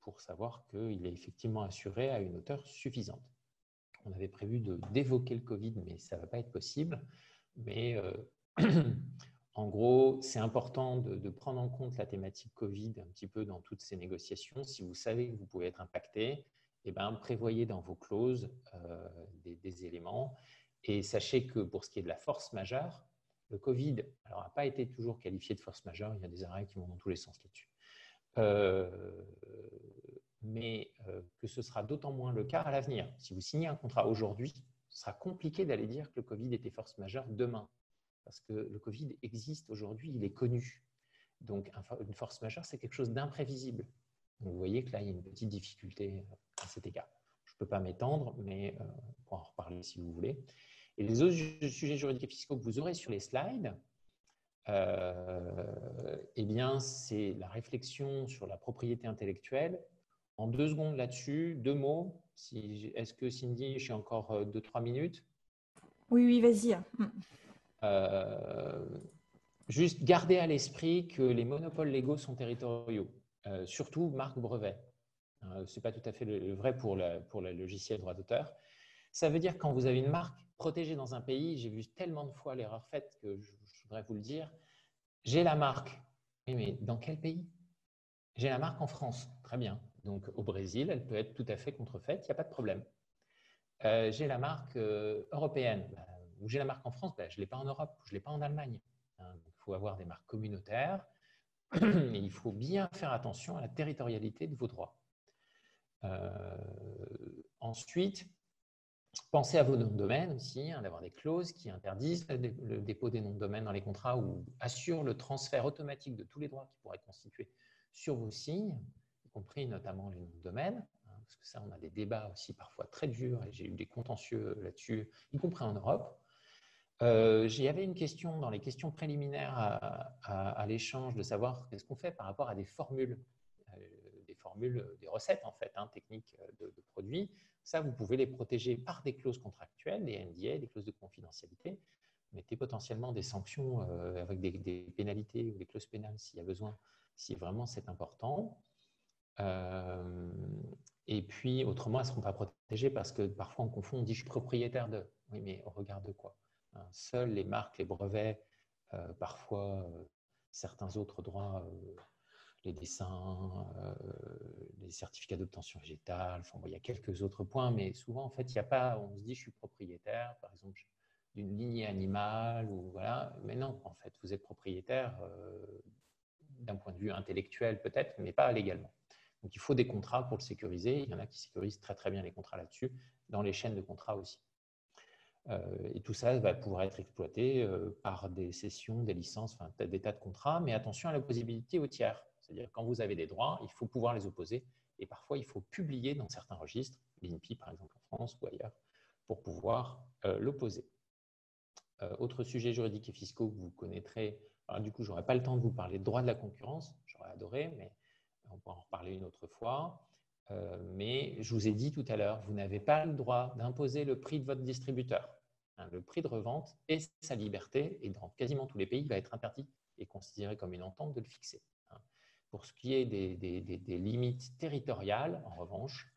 pour savoir qu'il est effectivement assuré à une hauteur suffisante. On avait prévu d'évoquer le Covid, mais ça ne va pas être possible. Mais en gros, c'est important de prendre en compte la thématique Covid un petit peu dans toutes ces négociations. Si vous savez que vous pouvez être impacté, eh bien, prévoyez dans vos clauses des éléments. Et sachez que pour ce qui est de la force majeure, le Covid n'a pas été toujours qualifié de force majeure. Il y a des arrêts qui vont dans tous les sens là-dessus. Mais que ce sera d'autant moins le cas à l'avenir. Si vous signez un contrat aujourd'hui, ce sera compliqué d'aller dire que le Covid était force majeure demain. Parce que le Covid existe aujourd'hui, il est connu. Donc, une force majeure, c'est quelque chose d'imprévisible. Donc, vous voyez que là, il y a une petite difficulté à cet égard. Je ne peux pas m'étendre, mais on pourra en reparler si vous voulez. Et les autres sujets juridiques et fiscaux que vous aurez sur les slides, eh bien, c'est la réflexion sur la propriété intellectuelle. En 2 secondes là-dessus, 2 mots. Est-ce que Cindy, j'ai encore 2-3 minutes? Oui, vas-y. Juste garder à l'esprit que les monopoles légaux sont territoriaux, surtout marque brevet. Ce n'est pas tout à fait le vrai pour le logiciel droit d'auteur. Ça veut dire que quand vous avez une marque protégée dans un pays, j'ai vu tellement de fois l'erreur faite que je voudrais vous le dire. J'ai la marque. Oui, mais dans quel pays? J'ai la marque en France. Très bien. Donc, au Brésil, elle peut être tout à fait contrefaite, il n'y a pas de problème. J'ai la marque européenne. Ou j'ai la marque en France, je ne l'ai pas en Europe, je ne l'ai pas en Allemagne. Il faut avoir des marques communautaires et il faut bien faire attention à la territorialité de vos droits. Ensuite, pensez à vos noms de domaine aussi, d'avoir des clauses qui interdisent le dépôt des noms de domaine dans les contrats ou assurent le transfert automatique de tous les droits qui pourraient être constitués sur vos signes, y compris notamment les noms de domaine, parce que ça, on a des débats aussi parfois très durs et j'ai eu des contentieux là-dessus, y compris en Europe. Il y avait une question dans les questions préliminaires à l'échange de savoir qu'est-ce qu'on fait par rapport à des formules, des recettes en fait, techniques de produits. Ça, vous pouvez les protéger par des clauses contractuelles, des NDA, des clauses de confidentialité. Mettez potentiellement des sanctions avec des pénalités ou des clauses pénales s'il y a besoin, si vraiment c'est important. Et puis, autrement, elles ne seront pas protégées parce que parfois on confond, on dit je suis propriétaire de. Oui, mais on regarde de quoi? Seules les marques, les brevets, parfois certains autres droits, les dessins, les certificats d'obtention végétale, enfin, bon, il y a quelques autres points, mais souvent, en fait, il n'y a pas, on se dit je suis propriétaire, par exemple, d'une lignée animale, ou voilà, mais non, en fait, vous êtes propriétaire d'un point de vue intellectuel peut-être, mais pas légalement. Donc, il faut des contrats pour le sécuriser. Il y en a qui sécurisent très, très bien les contrats là-dessus, dans les chaînes de contrats aussi. Et tout ça va pouvoir être exploité par des cessions, des licences, enfin, des tas de contrats, mais attention à l'opposabilité aux tiers. C'est-à-dire quand vous avez des droits, il faut pouvoir les opposer et parfois il faut publier dans certains registres, l'INPI par exemple en France ou ailleurs, pour pouvoir l'opposer. Autre sujet juridique et fiscaux que vous connaîtrez, alors, du coup je n'aurai pas le temps de vous parler de droit de la concurrence, j'aurais adoré, mais on pourra en reparler une autre fois. Mais je vous ai dit tout à l'heure, vous n'avez pas le droit d'imposer le prix de votre distributeur. Le prix de revente et sa liberté, et dans quasiment tous les pays, il va être interdit et considéré comme une entente de le fixer. Pour ce qui est des limites territoriales, en revanche,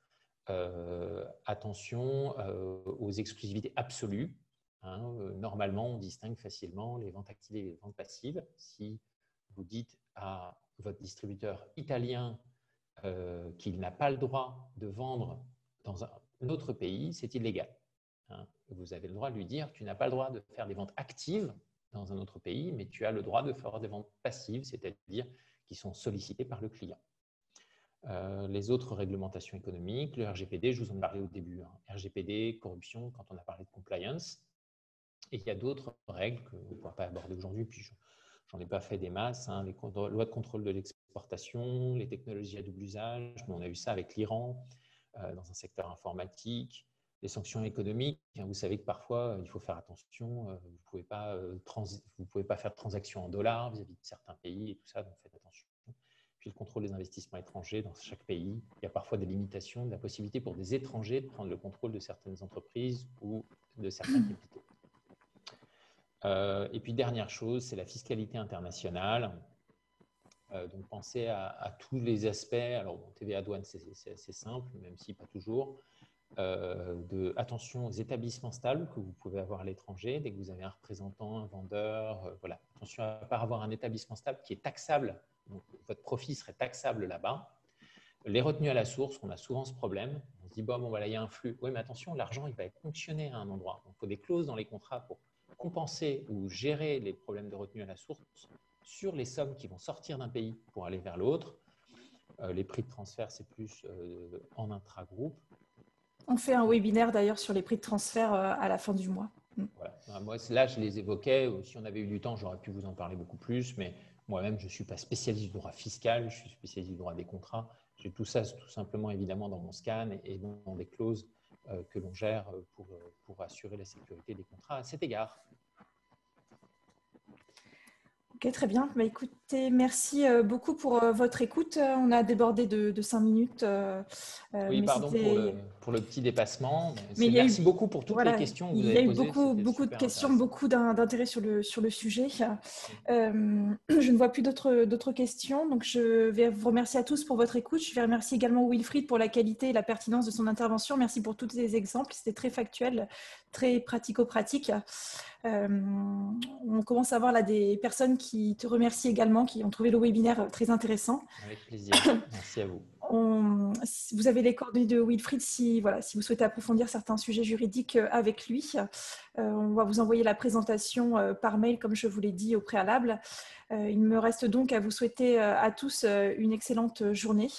attention aux exclusivités absolues. Normalement, on distingue facilement les ventes actives et les ventes passives. Si vous dites à votre distributeur italien qu'il n'a pas le droit de vendre dans un autre pays, c'est illégal. Vous avez le droit de lui dire tu n'as pas le droit de faire des ventes actives dans un autre pays, mais tu as le droit de faire des ventes passives, c'est-à-dire qui sont sollicitées par le client. Les autres réglementations économiques, le RGPD, je vous en parlais au début, RGPD, corruption, quand on a parlé de compliance. Et il y a d'autres règles qu'on ne pourra pas aborder aujourd'hui, puis j'en ai pas fait des masses, les lois de contrôle de l'exportation, les technologies à double usage, mais on a eu ça avec l'Iran, dans un secteur informatique, les sanctions économiques. Vous savez que parfois, il faut faire attention, vous ne pouvez pas faire de transactions en dollars vis-à-vis de certains pays et tout ça, donc faites attention. Puis le contrôle des investissements étrangers dans chaque pays. Il y a parfois des limitations, de la possibilité pour des étrangers de prendre le contrôle de certaines entreprises ou de certains capitaux. Et puis, dernière chose, c'est la fiscalité internationale. Donc, pensez à tous les aspects. Alors, bon, TVA douane, c'est assez simple, même si pas toujours. Attention aux établissements stables que vous pouvez avoir à l'étranger. Dès que vous avez un représentant, un vendeur, voilà. Attention à ne pas avoir un établissement stable qui est taxable. Donc, votre profit serait taxable là-bas. Les retenues à la source, on a souvent ce problème. On se dit, bon, voilà, il y a un flux. Oui, mais attention, l'argent, il va être ponctionné à un endroit. Donc, il faut des clauses dans les contrats pour compenser ou gérer les problèmes de retenue à la source sur les sommes qui vont sortir d'un pays pour aller vers l'autre. Les prix de transfert, c'est plus en intragroupe. On fait un webinaire d'ailleurs sur les prix de transfert à la fin du mois. Voilà. Moi, là, je les évoquais. Si on avait eu du temps, j'aurais pu vous en parler beaucoup plus. Mais moi-même, je ne suis pas spécialiste du droit fiscal, je suis spécialiste du droit des contrats. J'ai tout ça tout simplement évidemment dans mon scan et dans des clauses que l'on gère pour assurer la sécurité des contrats à cet égard. Ok, très bien. Bah, écoutez, merci beaucoup pour votre écoute. On a débordé de 5 minutes. Oui, pardon pour le petit dépassement. Merci beaucoup pour toutes les questions que vous avez posées. Il y a eu beaucoup de questions, beaucoup d'intérêt sur le sujet. Je ne vois plus d'autres questions. Donc, je vais vous remercier à tous pour votre écoute. Je vais remercier également Wilfried pour la qualité et la pertinence de son intervention. Merci pour tous les exemples. C'était très factuel, très pratico-pratique. On commence à voir là des personnes qui te remercient également, qui ont trouvé le webinaire très intéressant. Avec plaisir. Merci à vous. Vous avez les coordonnées de Wilfried si vous souhaitez approfondir certains sujets juridiques avec lui. On va vous envoyer la présentation par mail, comme je vous l'ai dit au préalable. Il me reste donc à vous souhaiter à tous une excellente journée.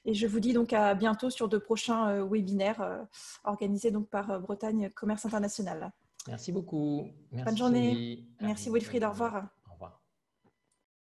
Et je vous dis donc à bientôt sur de prochains webinaires organisés donc par Bretagne Commerce International. Merci beaucoup. Merci Bonne journée. Sylvie. Merci Wilfried, au revoir.